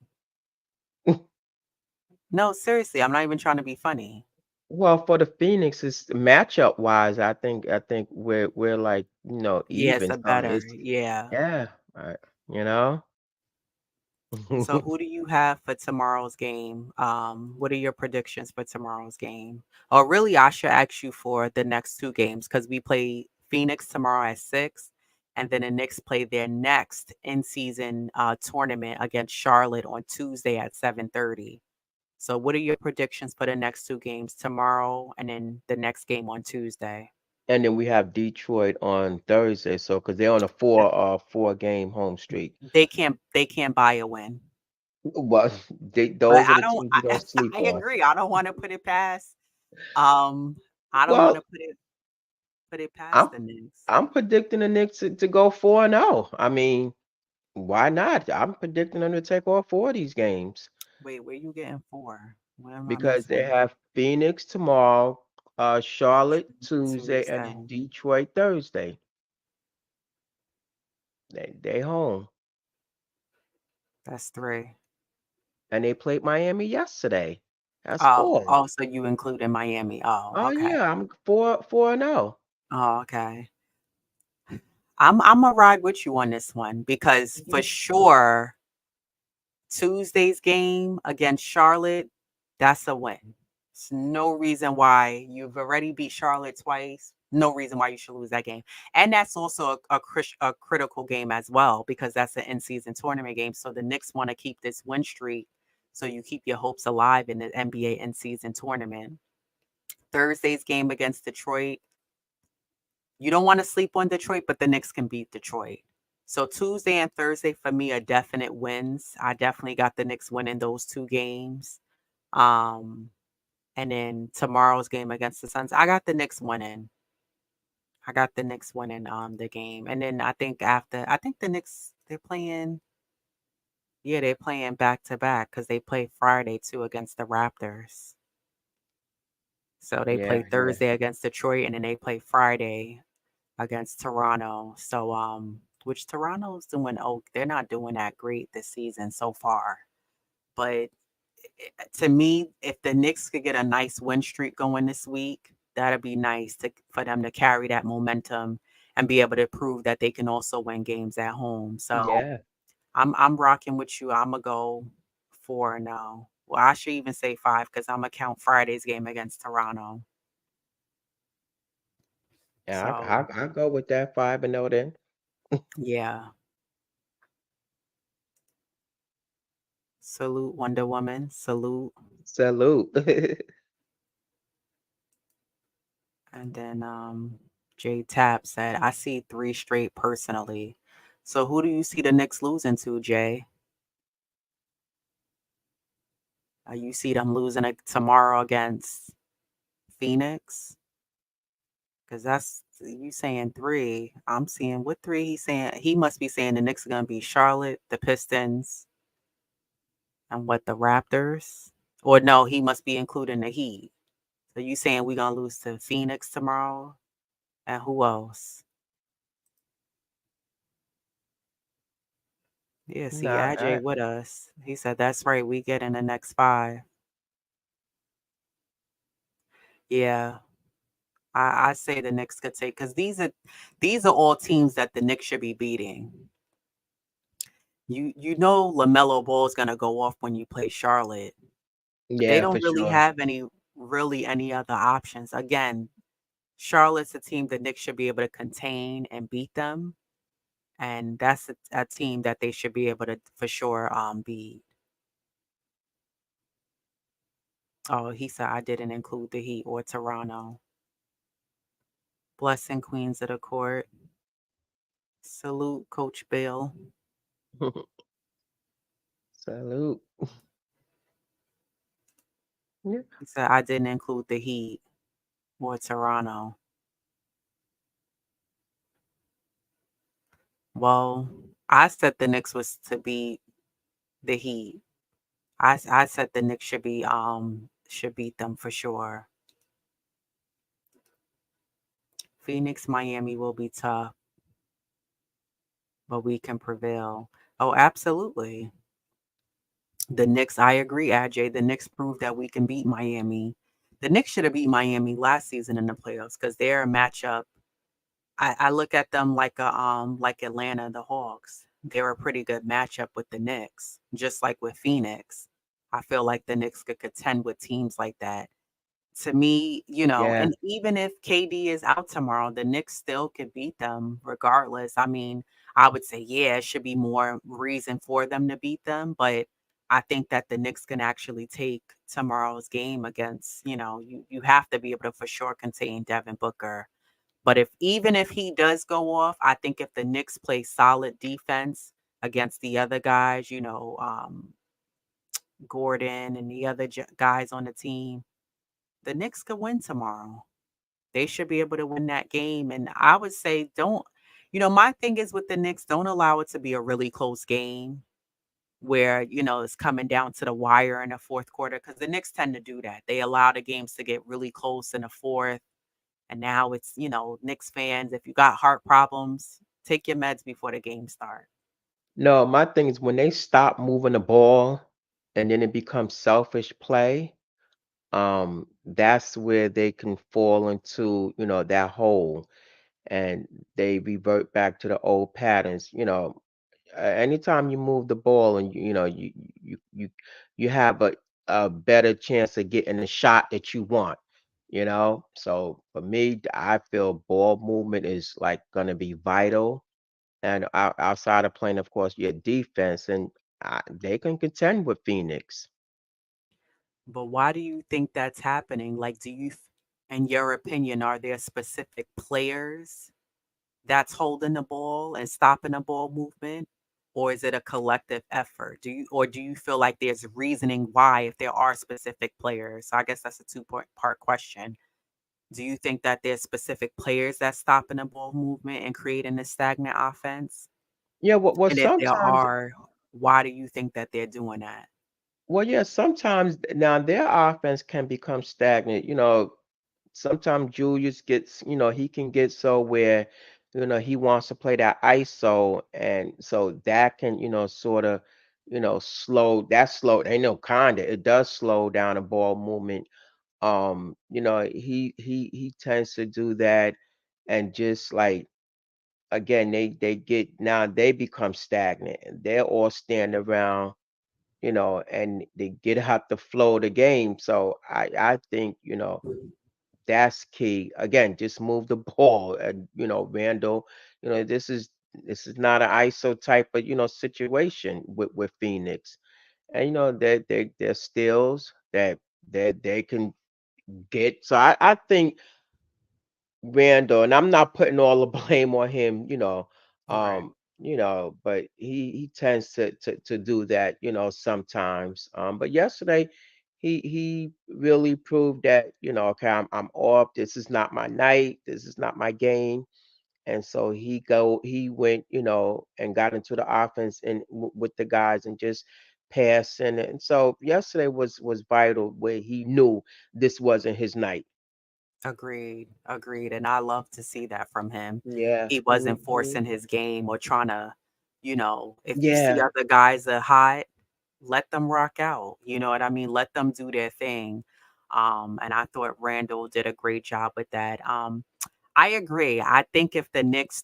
No, seriously, I'm not even trying to be funny. well, for the Phoenix, it's matchup wise, I think we're like, Yeah, it's even. a So better. it's Yeah. yeah, right. You know? So who do you have for tomorrow's game? What are your predictions for tomorrow's game? Or really, I should ask you for the next two games because we play Phoenix tomorrow at 6, and then the Knicks play their next in-season tournament against Charlotte on Tuesday at 7:30. So what are your predictions for the next two games tomorrow and then the next game on Tuesday? And then we have Detroit on Thursday, so because they're on a four game home streak. They can't buy a win. Well, But those are I the don't teams you don't sleep I on. agree. I don't want to put it past um I don't want Well, to put it past I'm the Knicks. I'm predicting the Knicks to go 4-0. I mean, why not? I'm predicting them to take all four of these games Wait, where you getting four? What am I because they missing? have Phoenix tomorrow, Charlotte Tuesday, and then Tuesday. Detroit Thursday. They home. That's three. And they played Miami yesterday. That's Oh, four. oh, so you included Miami. Oh, Oh okay. yeah, I'm 4-0. Oh, okay. I'm gonna ride with you on this one because for Mhm. sure Tuesday's game against Charlotte, that's a win. There's no reason why you've already beat Charlotte twice. No reason why you should lose that game. And that's also a critical game as well because that's an in-season tournament game. So the Knicks want to keep this win streak so you keep your hopes alive in the NBA in-season tournament. Thursday's game against Detroit, you don't want to sleep on Detroit, but the Knicks can beat Detroit. So Tuesday and Thursday for me are definite wins. I definitely got the Knicks winning those two games. Um, and then tomorrow's game against the Suns, I got the Knicks winning. I got the Knicks winning the game. And then I think the Knicks they're playing, yeah, they're playing back to back because they play Friday too against the Raptors. So they Yeah, play yeah. Thursday against Detroit and then they play Friday against Toronto. So which Toronto's doing, oh, they're not doing that great this season so far. But to me, if the Knicks could get a nice win streak going this week, that'd be nice for them to carry that momentum and be able to prove that they can also win games at home. So Yeah. I'm rocking with you. I'm gonna go 4 now. Well, I should even say 5 because I'm gonna count Friday's game against Toronto. Yeah, So I go with that 5-0 then. yeah, salute Wonder Woman. Salute. Salute. And then J Tap said, I see three straight personally. So who do you see the Knicks losing to, Jay? You see them losing tomorrow against Phoenix? Because that's you saying three. I'm seeing what three he's saying. He must be saying the Knicks are gonna be Charlotte, the Pistons, and what the Raptors. Or no, he must be including the Heat. So you saying we gonna lose to Phoenix tomorrow? And who else? Yeah, see, Nah, Ajay with us. He said, that's right. We get in the next five. Yeah, I say the Knicks could take because these are all teams that the Knicks should be beating. You know LaMelo Ball is gonna go off when you play Charlotte, but they yeah, for don't really sure. have any other options. Again, Charlotte's a team the Knicks should be able to contain and beat them, and that's a team that they should be able to for sure beat. Oh, he said I didn't include the Heat or Toronto. Blessing Queens of the Court. Salute, Coach Bill. Salute. Yeah. He said, I didn't include the Heat or Toronto. Well, I said the Knicks was to beat the Heat. I said the Knicks should beat them for sure. Phoenix, Miami will be tough, but we can prevail. Oh, absolutely. The Knicks, I agree, Ajay. The Knicks proved that we can beat Miami. The Knicks should have beat Miami last season in the playoffs because they're a matchup I look at them like Atlanta, the Hawks. They're a pretty good matchup with the Knicks, just like with Phoenix. I feel like the Knicks could contend with teams like that. To me, Yeah. and even if KD is out tomorrow, the Knicks still could beat them regardless. I mean, I would say, yeah, it should be more reason for them to beat them, but I think that the Knicks can actually take tomorrow's game against, you have to be able to for sure contain Devin Booker. But if even if he does go off, I think if the Knicks play solid defense against the other guys, Gordon and the other guys on the team, the Knicks could win tomorrow. They should be able to win that game. And I would say, my thing is with the Knicks, don't allow it to be a really close game where, it's coming down to the wire in the fourth quarter because the Knicks tend to do that. They allow the games to get really close in the fourth. And now it's, Knicks fans, if you got heart problems, take your meds before the game start. No, my thing is when they stop moving the ball and then it becomes selfish play, that's where they can fall into, that hole and they revert back to the old patterns. Anytime you move the ball and you you you have a better chance of getting the shot that you want. So for me, I feel ball movement is like going to be vital, and outside of playing, of course, your defense, and they can contend with Phoenix. But why do you think that's happening? Like, in your opinion, are there specific players that's holding the ball and stopping the ball movement? Or is it a collective effort? Do you feel like there's reasoning why if there are specific players? So I guess that's a two part question. Do you think that there's specific players that's stopping the ball movement and creating a stagnant offense? Yeah, well, And if there sometimes, are, why do you think that they're doing that? yeah, sometimes now their offense can become stagnant. Sometimes Julius gets, he can get so where, he wants to play that ISO, and so that can, sort of, slow. Ain't no kinda. It does slow down the ball movement. He tends to do that, and just like again, they get now they become stagnant, and they're all standing around, and they get out the flow of the game. So I think that's key. Again, just move the ball. And Randall, this is not an ISO type of situation with Phoenix. And they're steals that they can get. So I think Randall, and I'm not putting all the blame on him, Right. but he tends to do that, sometimes. But yesterday he really proved that, okay, I'm off. This is not my night. This is not my game. And so he went, and got into the offense and with the guys and just passing. And so yesterday was vital where he knew this wasn't his night. Agreed, agreed, and I love to see that from him. Yeah. He wasn't Hmm. forcing his game or trying to, if you see Yeah. other guys are hot, let them rock out. You know what I mean? Let them do their thing. And I thought Randall did a great job with that. I agree. I think if the Knicks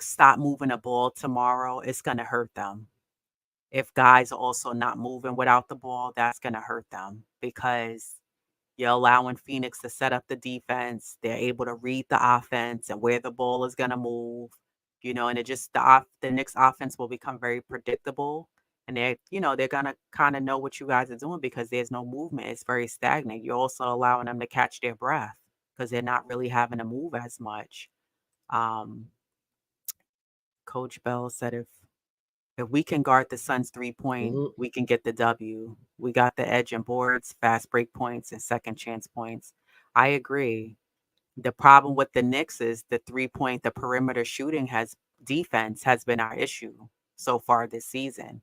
stop moving the ball tomorrow, it's gonna hurt them. If guys are also not moving without the ball, that's gonna hurt them because you're allowing Phoenix to set up the defense. They're able to read the offense and where the ball is going to move, and it just the Knicks offense will become very predictable. And they're going to kind of know what you guys are doing because there's no movement. It's very stagnant. You're also allowing them to catch their breath because they're not really having to move as much. Um, Coach Bell said if we can guard the Suns 3 point, Mhm. we can get the W. We got the edge in boards, fast break points, and second chance points. I agree. The problem with the Knicks is the 3 point, the perimeter shooting has defense has been our issue so far this season.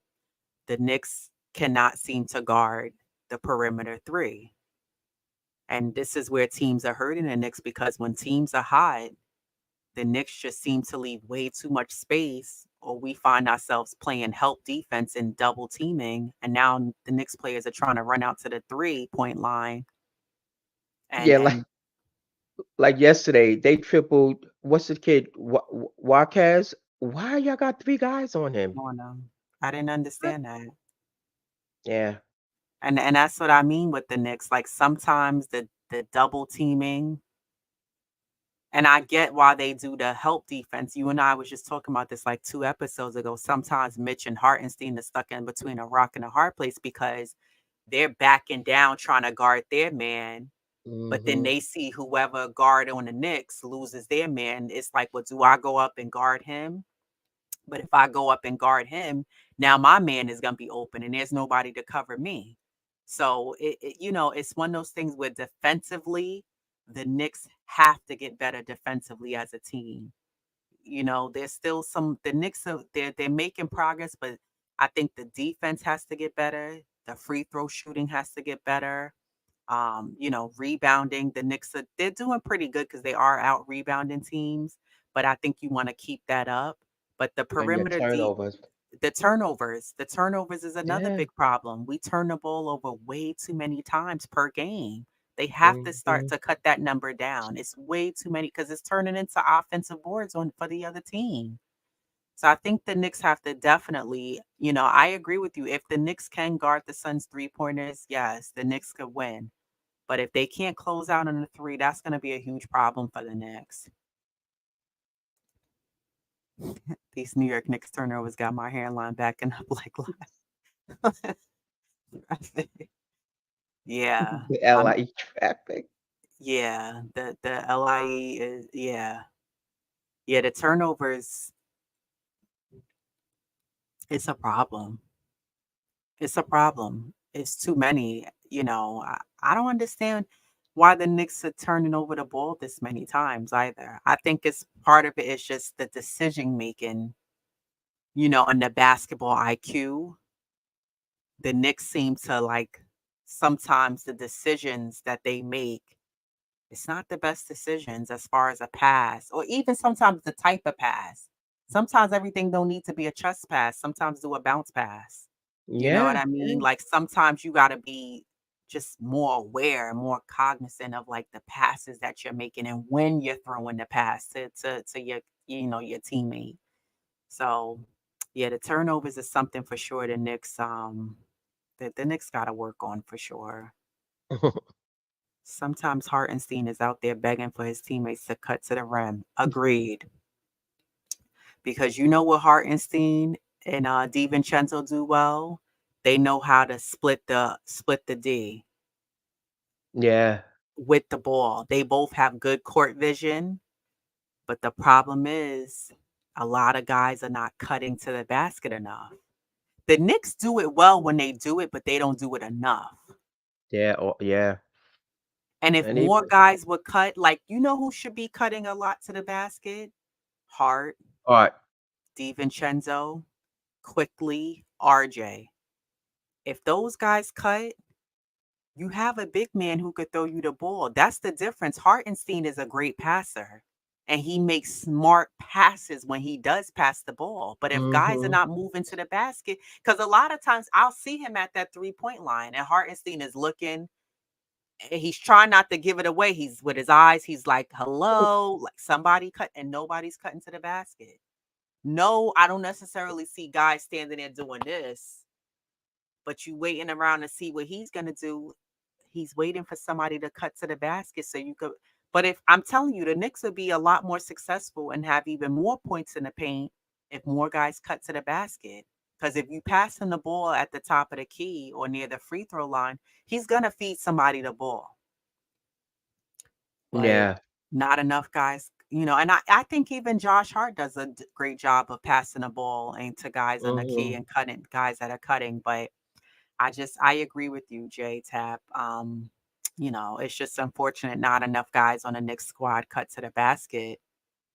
The Knicks cannot seem to guard the perimeter three. And this is where teams are hurting the Knicks because when teams are hot, the Knicks just seem to leave way too much space, or we find ourselves playing help defense and double teaming. And now the Knicks players are trying to run out to the 3 point line. And Yeah, like and like yesterday, they tripled. What's the kid? Wacaz. Why y'all got three guys on him? on them. I didn't What? understand that. Yeah. And that's what I mean with the Knicks. Like sometimes the double teaming, and I get why they do the help defense. You and I was just talking about this like 2 episodes ago. Sometimes Mitch and Hartenstein are stuck in between a rock and a hard place because they're backing down trying to guard their man, but then Hmm. they see whoever guard on the Knicks loses their man. It's like, well, do I go up and guard him? But if I go up and guard him, now my man is going to be open and there's nobody to cover me. So it's one of those things where defensively, the Knicks have to get better defensively as a team. There's still the Knicks are they're making progress, but I think the defense has to get better. The free throw shooting has to get better. Rebounding. The Knicks they're doing pretty good because they are out rebounding teams, but I think you want to keep that up. But the And your perimeter deep turnovers. the turnovers is another Yeah. big problem. We turn the ball over way too many times per game. They have to start Hmm. to cut that number down. It's way too many because it's turning into offensive boards on for the other team. So I think the Knicks have to definitely, I agree with you. If the Knicks can guard the Suns 3-pointers, yes, the Knicks could win. But if they can't close out on the three, that's going to be a huge problem for the Knicks. These New York Knicks turnovers got my hairline backing up like yeah. The I'm LIE traffic. yeah, the LIE is yeah. Yeah, the turnovers, it's a problem. It's a problem. It's too many. I don't understand why the Knicks are turning over the ball this many times either. I think it's part of it is just the decision making, and the basketball IQ. The Knicks seem to like sometimes the decisions that they make, it's not the best decisions as far as a pass or even sometimes the type of pass. Sometimes everything don't need to be a chest pass. Sometimes do a bounce pass. You know what Yeah. I mean? Yeah. Like sometimes you got to be just more aware, more cognizant of like the passes that you're making and when you're throwing the pass to your your teammate. So yeah, the turnovers is something for sure. The Knicks got to work on for sure. Sometimes Hartenstein is out there begging for his teammates to cut to the rim. Agreed. Because you know what Hartenstein and DiVincenzo do well? They know how to split the D Yeah. with the ball. They both have good court vision, but the problem is a lot of guys are not cutting to the basket enough. The Knicks do it well when they do it, but they don't do it enough. Yeah. Yeah. And if And more even guys would cut, like who should be cutting a lot to the basket? Hart, art. DiVincenzo, Quickly, RJ. If those guys cut, you have a big man who could throw you the ball. That's the difference. Hartenstein is a great passer and he makes smart passes when he does pass the ball. But if guys are Hmm. not moving to the basket, because a lot of times I'll see him at that 3-point line and Hartenstein is looking and he's trying not to give it away. He's with his eyes, he's like, hello, like somebody cut, and nobody's cutting to the basket. No, I don't necessarily see guys standing there doing this, but you waiting around to see what he's gonna do. He's waiting for somebody to cut to the basket so you could. But if I'm telling you, the Knicks would be a lot more successful and have even more points in the paint if more guys cut to the basket. Because if you pass him the ball at the top of the key or near the free throw line, he's gonna feed somebody the ball. But Yeah. not enough guys, and I think even Josh Hart does a great job of passing the ball and to guys on the key Hmm. and cutting guys that are cutting. But I agree with you, Jay Tap. It's just unfortunate not enough guys on the Knicks squad cut to the basket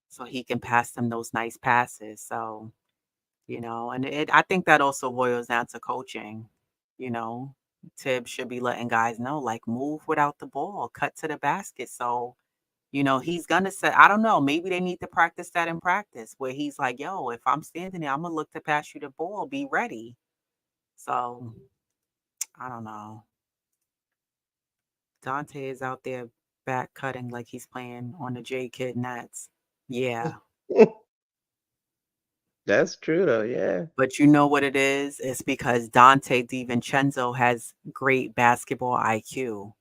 so he can pass them those nice passes. So, and I think that also boils down to coaching. You know, Tibbs should be letting guys know, like, move without the ball, cut to the basket. So, he's gonna say, I don't know, maybe they need to practice that in practice where he's like, yo, if I'm standing there, I'm gonna look to pass you the ball, be ready. So I don't know. Dante is out there. Back cutting like he's playing on the J Kid Nets. Yeah. That's true though, yeah. But you know what it is? It's because Dante DiVincenzo has great basketball IQ.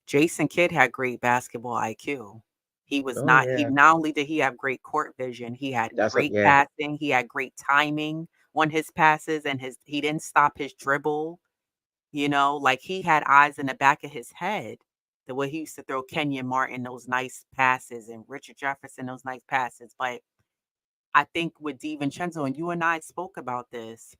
Jason Kidd had great basketball IQ. Oh, He yeah. not only did he have great court vision, he had That's a great yeah. passing, he had great timing on his passes and he didn't stop his dribble, like he had eyes in the back of his head. The way he used to throw Kenyon Martin those nice passes and Richard Jefferson those nice passes. But I think with DiVincenzo, and you and I spoke about this,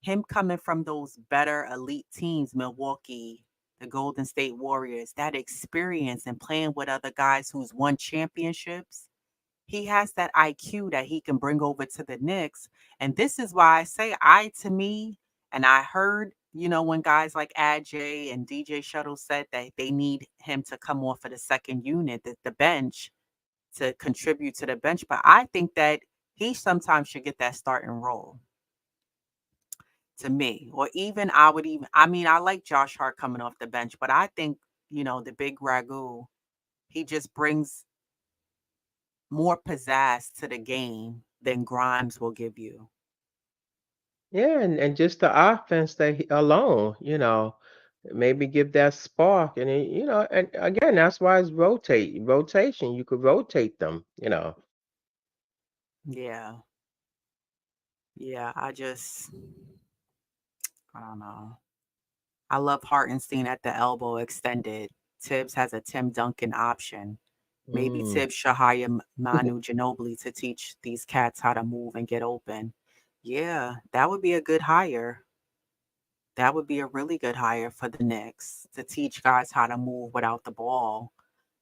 him coming from those better elite teams, Milwaukee, the Golden State Warriors, that experience and playing with other guys who's won championships, he has that IQ that he can bring over to the Knicks. And this is why I say to me, and I heard, when guys like Ad J and DJ Shuttle said that they need him to come off of the second unit, the bench, to contribute to the bench. But I think that he sometimes should get that starting role to me. Or even I mean, I like Josh Hart coming off the bench, but I think, the big Ragu, he just brings more pizzazz to the game than Grimes will give you. Yeah, and just the offense alone, maybe give that spark, and and again, that's why it's rotation. You could rotate them. Yeah. Yeah. I don't know. I love Hartenstein at the elbow extended. Tibbs has a Tim Duncan option. Maybe Mm. Tibbs should hire Manu Ginobili to teach these cats how to move and get open. Yeah, that would be a good hire. That would be a really good hire for the Knicks to teach guys how to move without the ball.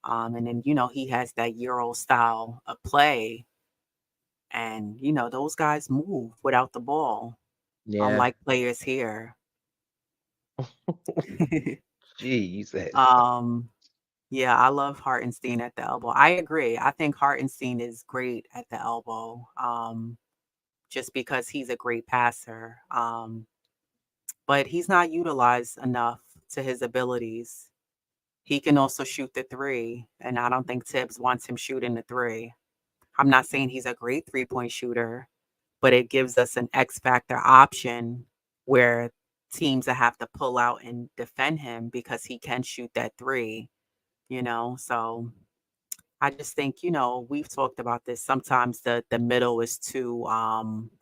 And then, he has that Euro style of play. And, those guys move without the ball, Yeah. unlike players here. Jesus. um, yeah, I love Hartenstein at the elbow. I agree. I think Hartenstein is great at the elbow, just because he's a great passer. But he's not utilized enough to his abilities. He can also shoot the three, and I don't think Tibbs wants him shooting the three. I'm not saying he's a great three-point shooter, but it gives us an X factor option where teams that have to pull out and defend him because he can shoot that three. So I just think, we've talked about this. Sometimes the middle is too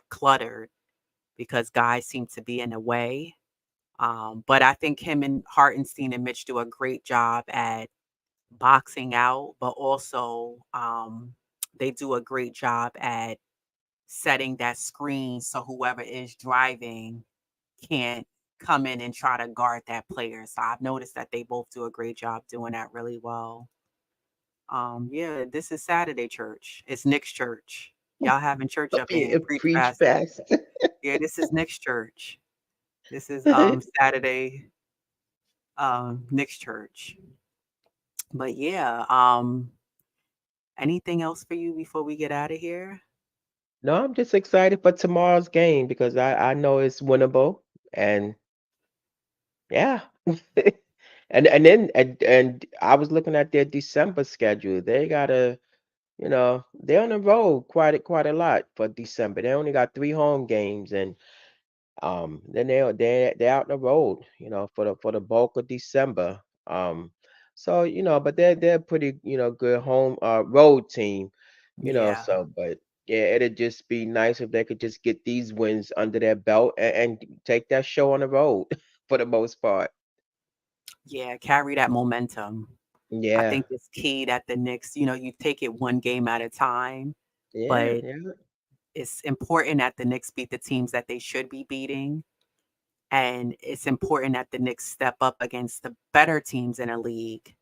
cluttered because guys seem to be in the way. But I think him and Hartenstein and Mitch do a great job at boxing out, but also they do a great job at setting that screen so whoever is driving can't come in and try to guard that player. So I've noticed that they both do a great job doing that really well. Yeah, this is Saturday church. It's Nick's church. Y'all having church up in Yeah, here. Preach preach fast. fast. Yeah, this is Nick's church. This is Saturday Nick's church. But yeah, anything else for you before we get out of here? No, I'm just excited for tomorrow's game because I know it's winnable, and yeah. And I was looking at their December schedule. They gotta, they're on the road quite a lot for December. They only got 3 home games, and then they're out on the road, for the bulk of December. So but they're pretty, good home road team, Yeah. but yeah, it'd just be nice if they could just get these wins under their belt and take that show on the road for the most part. Yeah, carry that momentum. I Yeah, think it's key that the Knicks, you take it one game at a time, yeah, but yeah, it's important that the Knicks beat the teams that they should be beating. And it's important that the Knicks step up against the better teams in a league.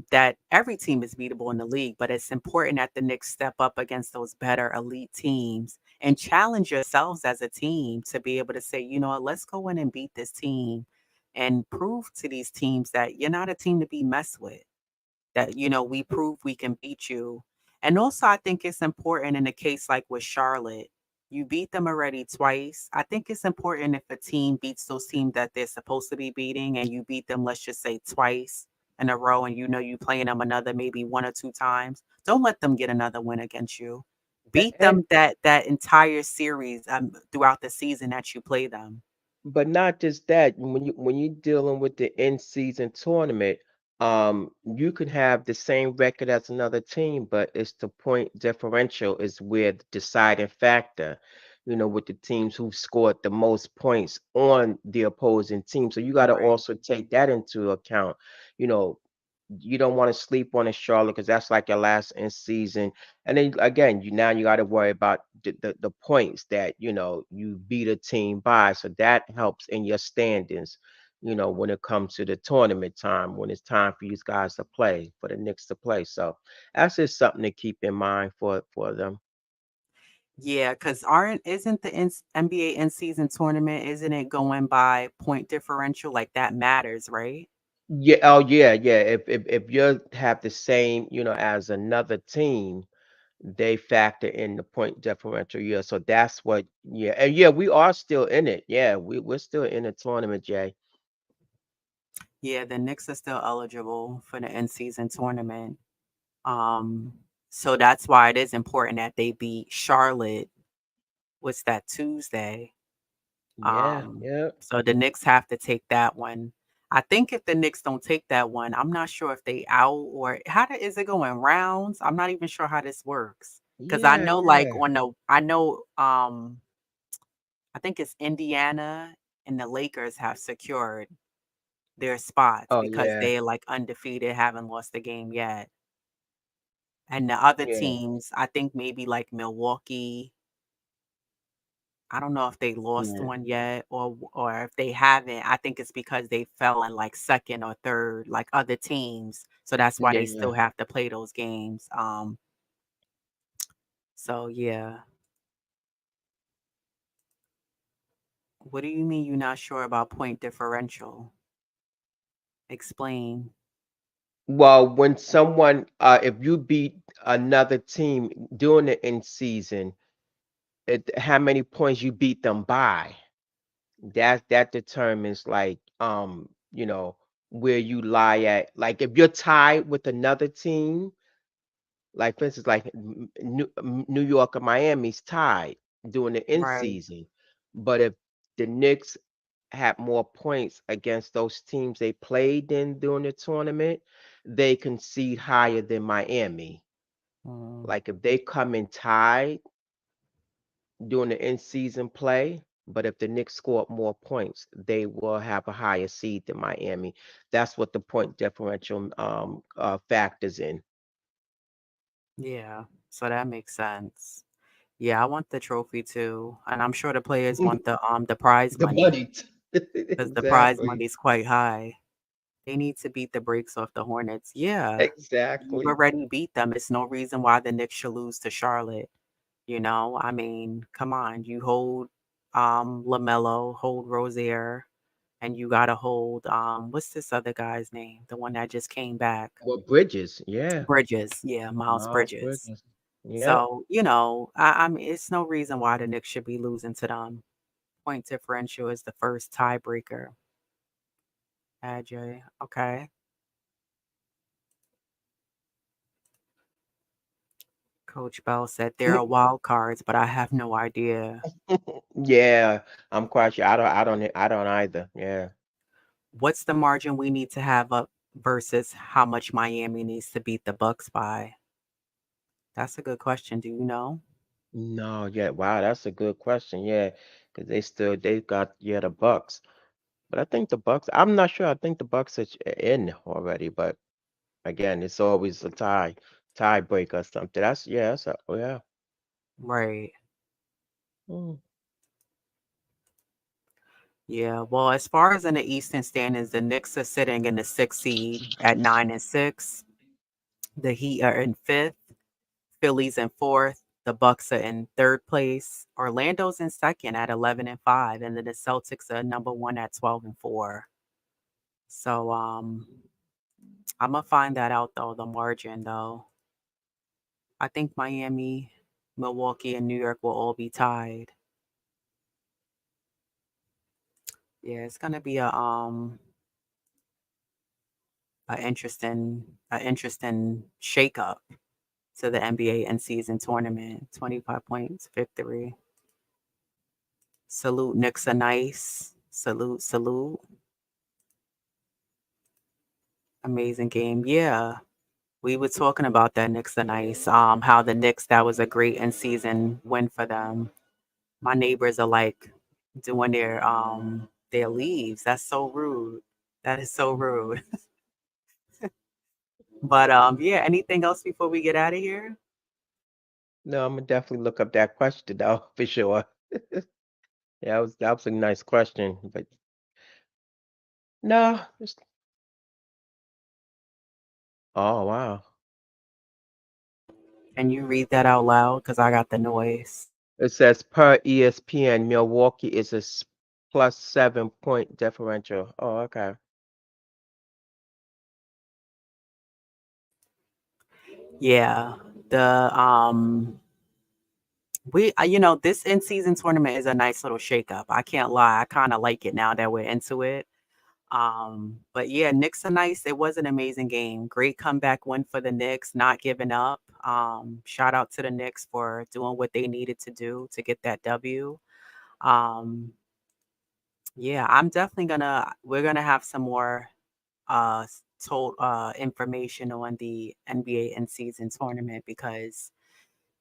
That every team is beatable in the league, but it's important that the Knicks step up against those better elite teams and challenge yourselves as a team to be able to say, you know what, let's go in and beat this team and prove to these teams that you're not a team to be messed with, that, we prove we can beat you. And also, I think it's important in a case like with Charlotte, you beat them already twice. I think it's important if a team beats those teams that they're supposed to be beating and you beat them, let's just say twice in a row and you know you playing them another maybe 1 or 2 times, don't let them get another win against you. Beat And them that entire series throughout the season that you play them. but not just that, when you're dealing with the in season tournament, you can have the same record as another team, but it's the point differential is where the deciding factor, with the teams who scored the most points on the opposing team. So you got to Right. also take that into account. You know, you don't want to sleep on a Charlotte because that's like your last in season. And then again, you got to worry about the points that you beat a team by. So that helps in your standings. When it comes to the tournament time, when it's time for these guys to play, for the Knicks to play. So that's just something to keep in mind for them. Yeah, because aren't isn't the NBA in season tournament, isn't it going by point differential? Like that matters, right? Yeah. Oh, yeah, yeah. If you have the same, as another team, they factor in the point differential. Yeah, so that's what. Yeah, and yeah, we are still in it. Yeah, we're still in the tournament, Jay. Yeah, the Knicks are still eligible for the in season tournament. Um, so that's why it is important that they beat Charlotte. What's that, Tuesday? Yeah, Um, yeah, so the Knicks have to take that one. I think if the Knicks don't take that one, I'm not sure if they out or is it going rounds? I'm not even sure how this works. Because I yeah, know like yeah. on the I know I think it's Indiana and the Lakers have secured their spots Oh, because yeah, they're like undefeated, haven't lost a game yet. And the other yeah, teams, I think maybe like Milwaukee, I don't know if they lost yeah, one yet or if they haven't. I think it's because they fell in like second or third, like other teams. So that's why they yeah. still have to play those games. So yeah. What do you mean you're not sure about point differential? Explain. Well, when someone, if you beat another team during the in season, how many points you beat them by, that determines like where you lie at. Like if you're tied with another team, like for instance, like New York or Miami's tied during the in Right. season, but if the Knicks had more points against those teams they played in during the tournament, they concede higher than Miami. Mm, Like if they come in tied during the in season play, but if the Knicks score more points, they will have a higher seed than Miami. That's what the point differential factors in. yeah. So that makes sense. Yeah, I want the trophy too. And I'm sure the players want the prize The money money. because the prize Exactly. money is quite high. They need to beat the brakes off the Hornets. Yeah. You Exactly. already beat them. It's no reason why the Knicks should lose to Charlotte. I mean, come on. You hold LaMelo, hold Rozier, and you gotta hold what's this other guy's name? The one that just came back. Well, Bridges, yeah. Bridges. Yeah, Miles Miles Bridges. Bridges. Yep. So, I mean, it's no reason why the Knicks should be losing to them. Point differential is the first tiebreaker. Ajay. Okay. Coach Bell said there are wild cards, but I have no idea. Yeah, I'm quite sure. I don't either. Yeah. What's the margin we need to have up versus how much Miami needs to beat the Bucks by? That's a good question. Do you know? No, yeah. Wow, that's a good question. Yeah, because they've got, yeah, the Bucks. But I think the Bucks, I'm not sure. I think the Bucks are in already, but again, it's always a tiebreak or something. That's, yeah, oh, yeah. Right. Mm. Yeah. Well, as far as in the Eastern standings, the Knicks are sitting in the sixth seed at 9-6. The Heat are in fifth. Phillies in fourth. The Bucks are in third place. Orlando's in second at 11-5, and then the Celtics are number one at 12-4. So I'm gonna find that out though, the margin though. I think Miami, Milwaukee, and New York will all be tied. Yeah, it's gonna be a interesting shakeup to the NBA in season tournament. 25 points victory. Salute Knicks are nice. Salute, salute. Amazing game. Yeah. We were talking about that Knicks are nice. How the Knicks, that was a great in season win for them. My neighbors are like doing their leaves. That's so rude. That is so rude. But yeah, anything else before we get out of here? No, I'm gonna definitely look up that question though for sure. Yeah, that was a nice question, but no. Oh wow. Can you read that out loud? Because I got the noise. It says per ESPN, Milwaukee is a plus 7 point differential. Oh, okay. Yeah. The this in season tournament is a nice little shakeup. I can't lie. I kind of like it now that we're into it. But yeah, Knicks are nice. It was an amazing game. Great comeback win for the Knicks, not giving up. Shout out to the Knicks for doing what they needed to do to get that W. Um, yeah, we're gonna have some more told information on the NBA in season tournament because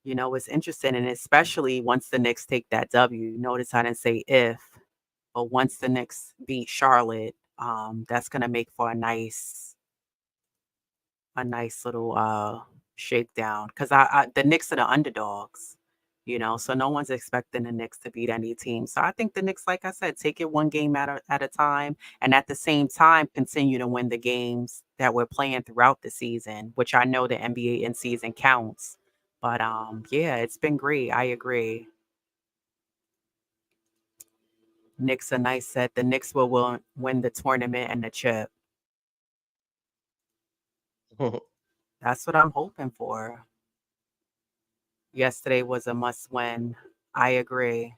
it's interesting, and especially once the Knicks take that W. Notice I didn't say if, but once the Knicks beat Charlotte, that's gonna make for a nice little shakedown because the Knicks are the underdogs, so no one's expecting the Knicks to beat any team. So I think the Knicks, like I said, take it one game at a time, and at the same time continue to win the games that we're playing throughout the season, which I know the NBA in season counts. But yeah, it's been great. I agree. Knicks are nice set. The Knicks will win the tournament and the chip. That's what I'm hoping for. Yesterday was a must win. I agree.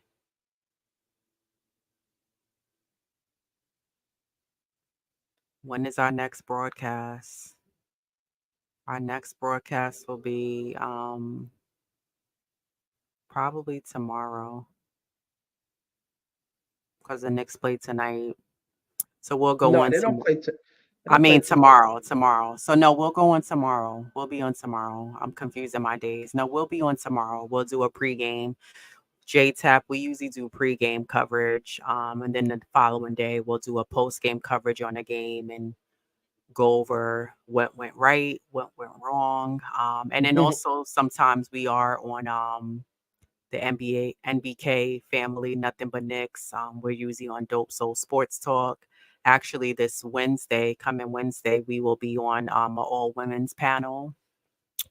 When is our next broadcast? Our next broadcast will be probably tomorrow because the Knicks play tonight. So we'll go No, on they don't to play. They I don't play mean tomorrow. tomorrow. So no, we'll go on tomorrow. We'll be on tomorrow. I'm confusing my days. No, we'll be on tomorrow. We'll do a pregame. JTAP, we usually do pregame coverage. And then the following day we'll do a postgame coverage on the game and go over what went right, what went wrong. And then also sometimes we are on the NBA, NBK family, Nothing But Knicks. We're usually on Dope Soul Sports Talk. Actually, this coming Wednesday, we will be on an all women's panel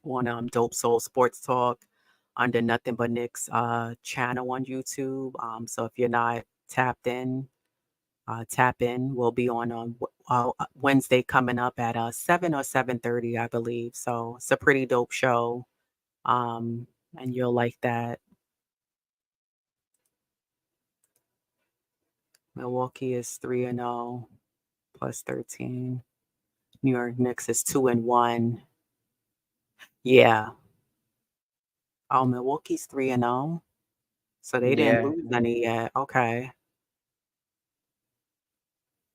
on Dope Soul Sports Talk under Nothing But Knicks channel on YouTube. So if you're not tapped in, tap in. We'll be on Wednesday coming up at 7 or 7:30, I believe. So it's a pretty dope show, and you'll like that. Milwaukee is 3-0 plus 13. New York Knicks is 2-1. Yeah. Oh, Milwaukee's 3-0. So they didn't Yeah, lose any yet. Okay.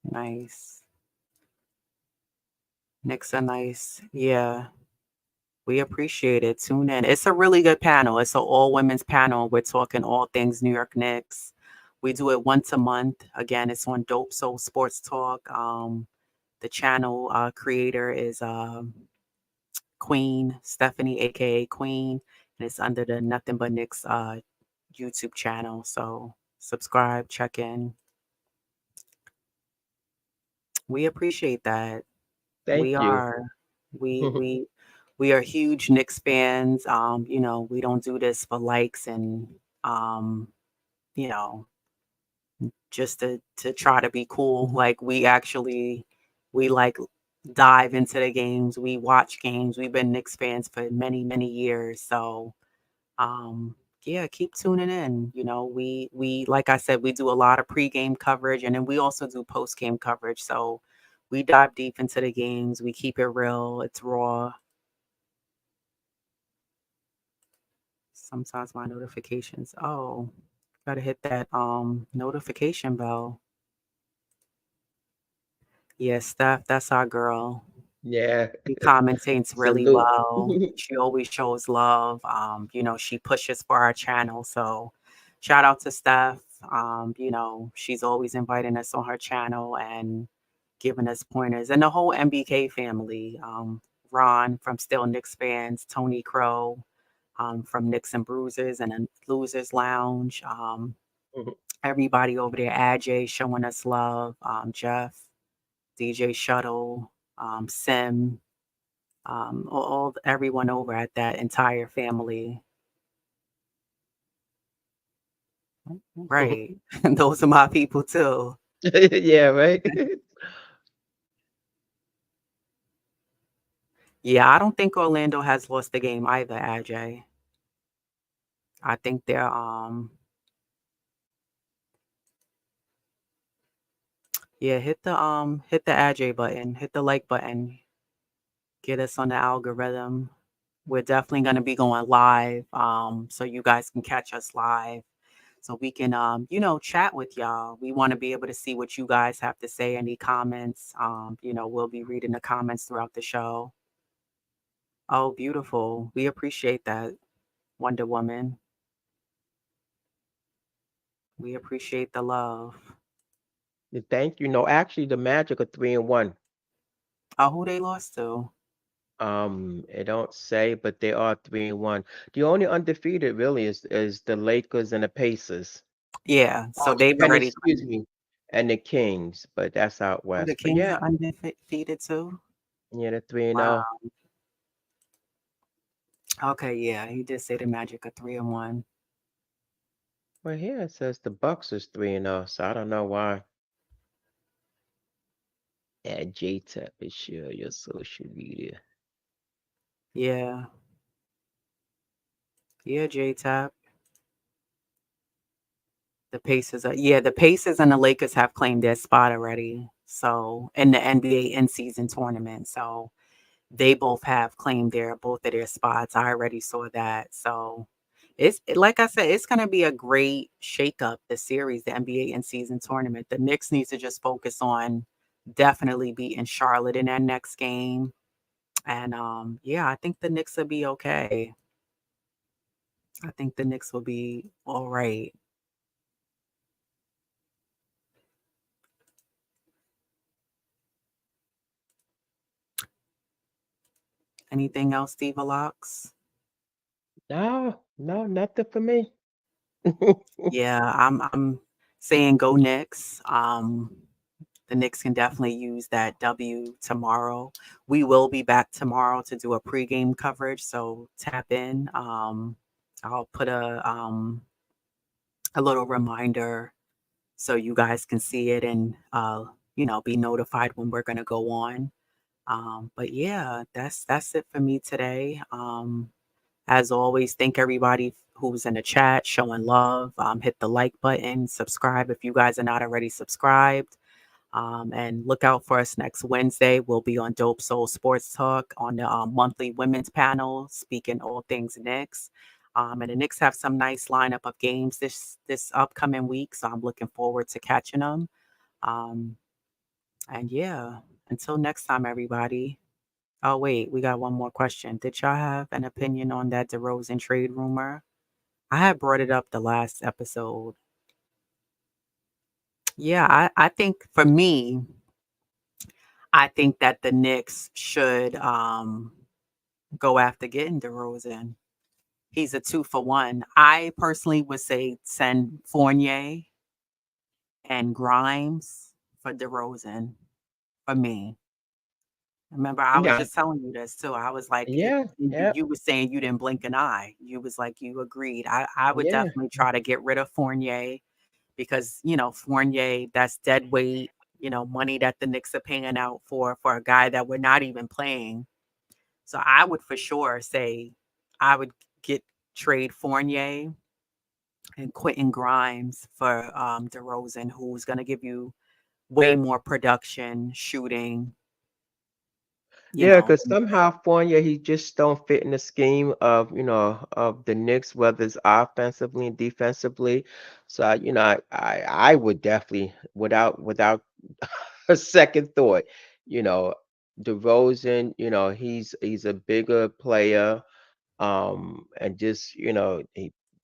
Nice. Knicks are nice. Yeah. We appreciate it. Tune in. It's a really good panel. It's an all women's panel. We're talking all things New York Knicks. We do it once a month. Again, it's on Dope Soul Sports Talk. The channel creator is Queen Stephanie, aka Queen, and it's under the Nothing But Knicks YouTube channel. So subscribe, check in. We appreciate that. We thank you. are. We we we are huge Knicks fans. We don't do this for likes and um, you know, just to try to be cool. Like we like dive into the games. We watch games. We've been Knicks fans for many, many years. So um yeah, keep tuning in. We like I said, we do a lot of pregame coverage and then we also do postgame coverage. So We dive deep into the games. We keep it real. It's raw. Sometimes my notifications. Oh, gotta hit that notification bell. Yeah, Steph, that's our girl. Yeah. She commentates really Salute. well. She always shows love. She pushes for our channel. So shout out to Steph. She's always inviting us on her channel and giving us pointers. And the whole MBK family. Ron from Still Knicks fans, Tony Crow from Knicks and Bruisers and then Losers Lounge. Everybody over there, Ajay showing us love. Jeff, DJ Shuttle, Sim, everyone over at that entire family. Right. And those are my people too. Yeah, right. Yeah, I don't think Orlando has lost the game either, Ajay. I think they're yeah, hit the Ajay button, hit the like button, get us on the algorithm. We're definitely gonna be going live. So you guys can catch us live. So we can chat with y'all. We want to be able to see what you guys have to say, any comments. We'll be reading the comments throughout the show. Oh, beautiful. We appreciate that, Wonder Woman. We appreciate the love. Thank you. No, actually, the Magic are 3-1. Oh, who they lost to? It don't say, but they are 3-1. The only undefeated really is the Lakers and the Pacers. Yeah, so they've And already. excuse me, and the Kings, but that's out Oh, the west. But Kings yeah, are undefeated too. yeah, the 3-0. Wow. Okay, yeah, he did say the Magic are 3-1. Well, here it says the Bucks is 3-0, so I don't know why. Add J-Tap and share your social media. Yeah, yeah, J Tap. The Pacers and the Lakers have claimed their spot already. So in the NBA in season tournament. So they both have claimed both of their spots. I already saw that. So like I said, it's gonna be a great shakeup, the series, the NBA in season tournament. The Knicks needs to just focus on definitely beating Charlotte in that next game. And yeah, I think the Knicks will be okay. I think the Knicks will be all right. Anything else, Diva Locks? No, no, nothing for me. Yeah, I'm saying go Knicks. The Knicks can definitely use that W tomorrow. We will be back tomorrow to do a pregame coverage, so tap in. I'll put a little reminder so you guys can see it and be notified when we're gonna go on. But yeah, that's it for me today. As always, thank everybody who's in the chat showing love. Hit the like button, subscribe if you guys are not already subscribed. And look out for us next Wednesday. We'll be on Dope Soul Sports Talk on the monthly women's panel, speaking all things Knicks. And the Knicks have some nice lineup of games this upcoming week, so I'm looking forward to catching them. Um, and yeah, until next time, everybody. Oh, wait, we got one more question. Did y'all have an opinion on that DeRozan trade rumor? I had brought it up the last episode. Yeah, I think for me, I think that the Knicks should go after getting DeRozan. He's a 2 for 1. I personally would say send Fournier and Grimes for DeRozan for me. Remember, I was Yeah, just telling you this too. I was like, yeah, yeah, you were saying you didn't blink an eye. You was like, you agreed. I would yeah. definitely try to get rid of Fournier because, Fournier, that's dead weight, money that the Knicks are paying out for a guy that we're not even playing. So I would for sure say I would get trade Fournier and Quentin Grimes for DeRozan, who's going to give you way more production, shooting, you Yeah, know. because somehow Fournier, he just don't fit in the scheme of, of the Knicks, whether it's offensively and defensively. So, I would definitely, without a second thought, you know, DeRozan, he's a bigger player, and just,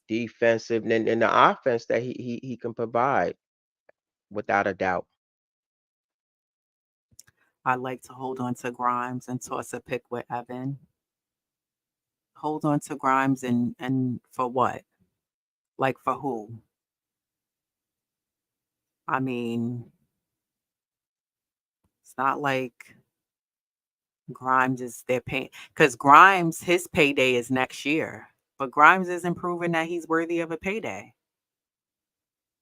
defensive and the offense that he can provide without a doubt. I like to hold on to Grimes and toss a pick with Evan. Hold on to Grimes and for what? Like for who? I mean, it's not like Grimes is their pay because Grimes, his payday is next year. But Grimes isn't proving that he's worthy of a payday.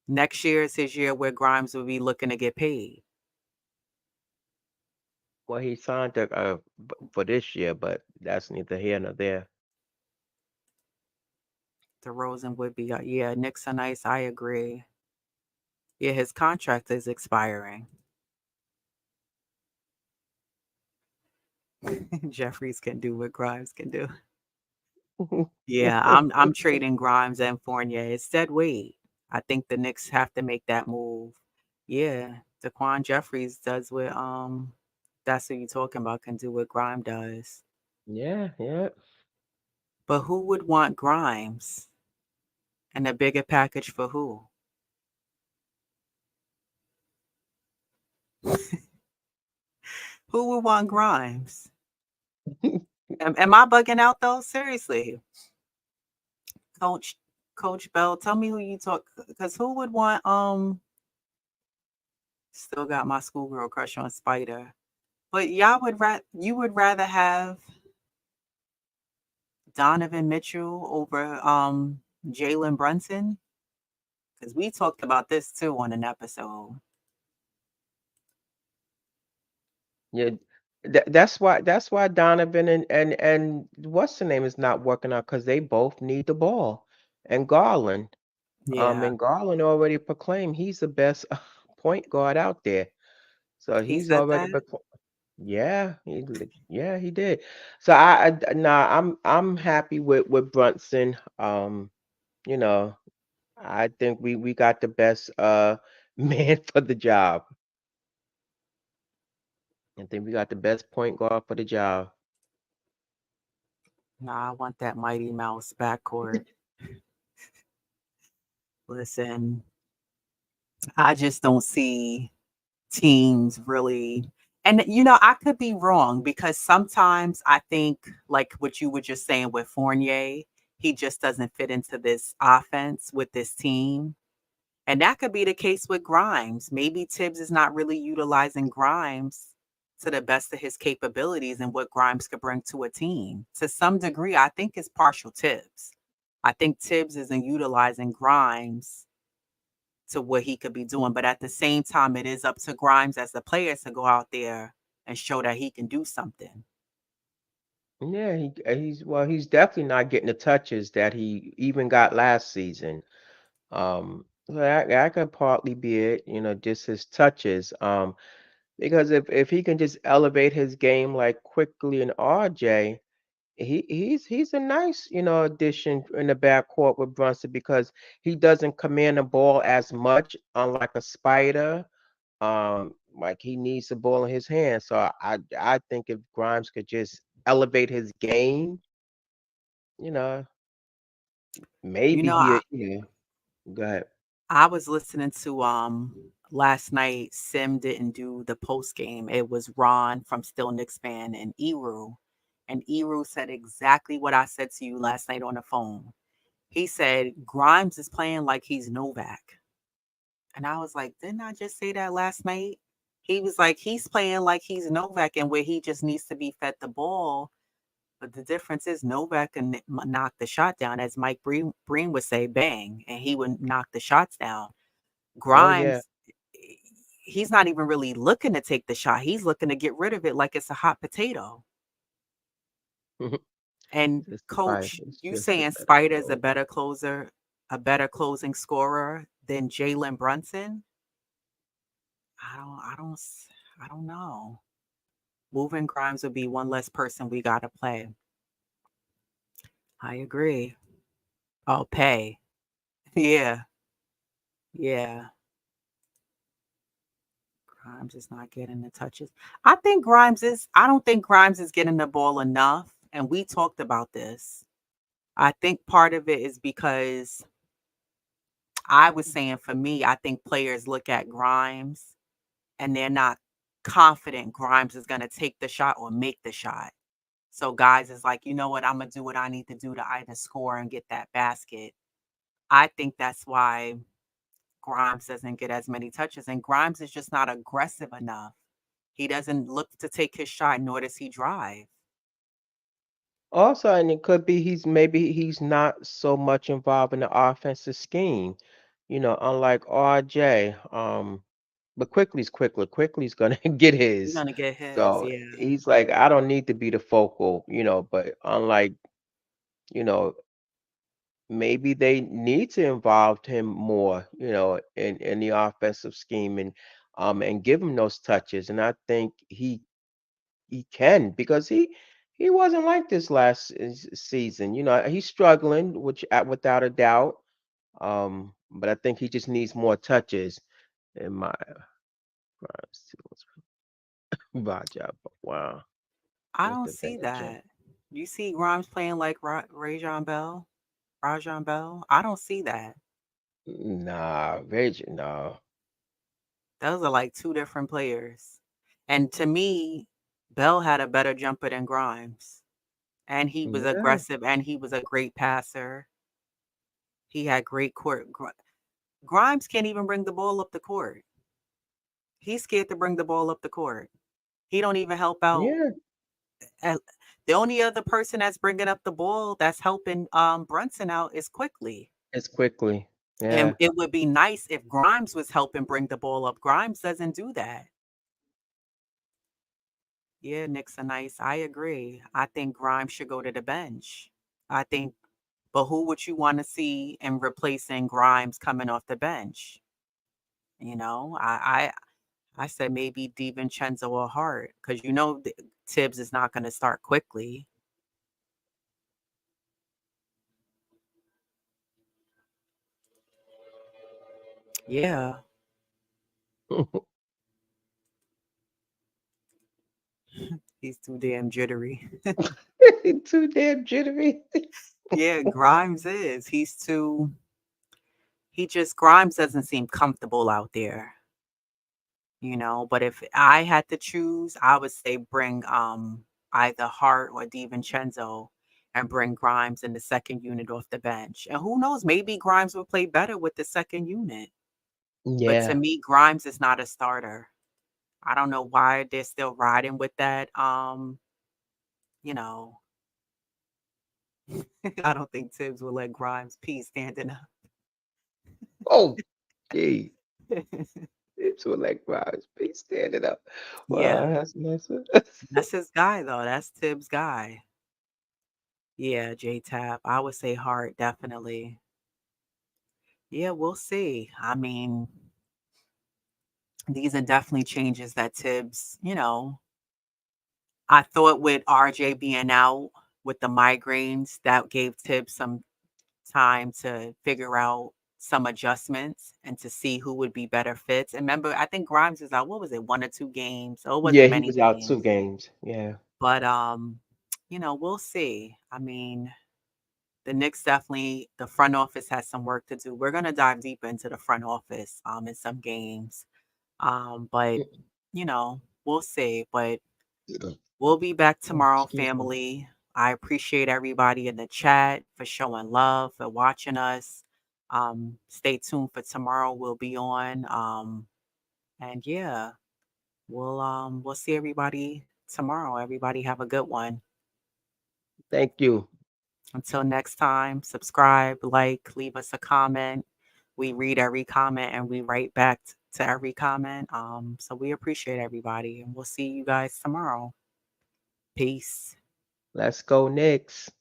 Next year is his year where Grimes will be looking to get paid. Well, he signed for this year, but that's neither here nor there. DeRozan would be, yeah, Nixon Ice, I agree. Yeah, his contract is expiring. Jeffries can do what Grimes can do. Yeah, I'm trading Grimes and Fournier. It's dead weight. I think the Knicks have to make that move. Yeah, Daquan Jeffries does what that's who you talking about can do what Grimes does. Yeah, yeah. But who would want Grimes and a bigger package for who? Who would want Grimes? Am I bugging out though? Seriously, Coach Coach Bell, tell me who you talk because who would want still got my schoolgirl crush on Spider. But you would rather have Donovan Mitchell over Jalen Brunson? Because we talked about this too on an episode. Yeah, that's why Donovan and what's the name is not working out because they both need the ball. And Garland, Yeah, and Garland already proclaimed he's the best point guard out there. So he he's said already that. proclaimed. Yeah, yeah, he did. So nah, I'm happy with Brunson. You know, I think we got the best man for the job. I think we got the best point guard for the job. Nah, I want that Mighty Mouse backcourt. Listen, I just don't see teams really. And I could be wrong because sometimes I think like what you were just saying with Fournier, he just doesn't fit into this offense with this team. And that could be the case with Grimes. Maybe Tibbs is not really utilizing Grimes to the best of his capabilities and what Grimes could bring to a team. To some degree, I think it's partial Tibbs. I think Tibbs isn't utilizing Grimes to what he could be doing. But at the same time, it is up to Grimes as the player to go out there and show that he can do something. Yeah, he's definitely not getting the touches that he even got last season. So that could partly be it, just his touches. Because if he can just elevate his game like quickly in RJ, he's a nice, addition in the backcourt with Brunson because he doesn't command the ball as much, unlike a Spider. Like he needs the ball in his hand. So I think if Grimes could just elevate his game, you know, You maybe know, I, go ahead. I was listening to last night. Sim didn't do the post game. It was Ron from Still Knicks fan and Eru. And Eru said exactly what I said to you last night on the phone. He said Grimes is playing like he's Novak. And I was like, didn't I just say that last night? He was like, he's playing like he's Novak and where he just needs to be fed the ball. But the difference is Novak can knock the shot down, as Mike Breen would say, bang, and he would knock the shots down. Oh yeah. Grimes, he's not even really looking to take the shot. He's looking to get rid of it like it's a hot potato. And Just the five. coach, It's you just a saying better Spider's a close. better closer, a better closing scorer than Jalen Brunson? I don't I don't know. Moving Grimes would be one less person we gotta play. I agree. Oh, pay. Yeah. Yeah. Grimes is not getting the touches. I don't think Grimes is getting the ball enough. And we talked about this. I think part of it is because I was saying for me, I think players look at Grimes and they're not confident Grimes is going to take the shot or make the shot. So guys is like, you know what, I'm gonna do what I need to do to either score and get that basket. I think that's why Grimes doesn't get as many touches, and Grimes is just not aggressive enough. He doesn't look to take his shot, nor does he drive. Also, and it could be he's not so much involved in the offensive scheme, unlike RJ. But quickly's quickly. Quickly's gonna get He's his. gonna get his, So yeah. he's like, I don't need to be the focal, but unlike, you know, maybe they need to involve him more, in the offensive scheme and give him those touches. And I think he can because he wasn't like this last season. He's struggling, which without a doubt. But I think he just needs more touches in my job. Wow. I Looked don't at see that. that. You see Grimes playing like Rajon Bell, Rajon Bell. I don't see that. Nah, Reg, no. Those are like two different players. And to me, Bell had a better jumper than Grimes. And he was Yeah, aggressive and he was a great passer. He had great court. Grimes can't even bring the ball up the court. He's scared to bring the ball up the court. He don't even help out. yeah. uh, The only other person that's bringing up the ball that's helping Brunson out is Quickly. It's quickly. And Yeah. it would be nice if Grimes was helping bring the ball up. Grimes doesn't do that. Yeah, Knicks are nice. I agree. I think Grimes should go to the bench. I think, but who would you want to see in replacing Grimes coming off the bench? You know, I said maybe DiVincenzo or Hart because Tibbs is not going to start quickly. Yeah, he's too damn jittery. Too damn jittery. Yeah, Grimes is. Grimes doesn't seem comfortable out there, but if I had to choose, I would say bring either Hart or DiVincenzo and bring Grimes in the second unit off the bench. And who knows, maybe Grimes will play better with the second unit. But to Yeah. me, Grimes is not a starter. I don't know why they're still riding with that. You know, I don't think Tibbs will let Grimes pee standing Oh, gee. up. It's what like wow, be standing up. Yeah, Wow, that's nice. that's his guy though. That's Tibbs' guy. Yeah, J Tap. I would say Hart, definitely. Yeah, we'll see. I mean, these are definitely changes that I thought with RJ being out with the migraines, that gave Tibbs some time to figure out some adjustments and to see who would be better fits. And remember, I think Grimes was out, what was it, 1 or 2 games? So it Yeah, wasn't he many was out games. 2 games. Yeah. But we'll see. I mean, the Knicks definitely the front office has some work to do. We're gonna dive deeper into the front office in some games. But we'll see. But Yeah. we'll be back Oh, tomorrow, excuse me. family. I appreciate everybody in the chat for showing love, for watching us. Stay tuned for tomorrow. We'll be on. And yeah, we'll see everybody tomorrow. Everybody have a good one. Thank you. Until next time, subscribe, like, leave us a comment. We read every comment and we write back to every comment. So we appreciate everybody and we'll see you guys tomorrow. Peace. Let's go Knicks.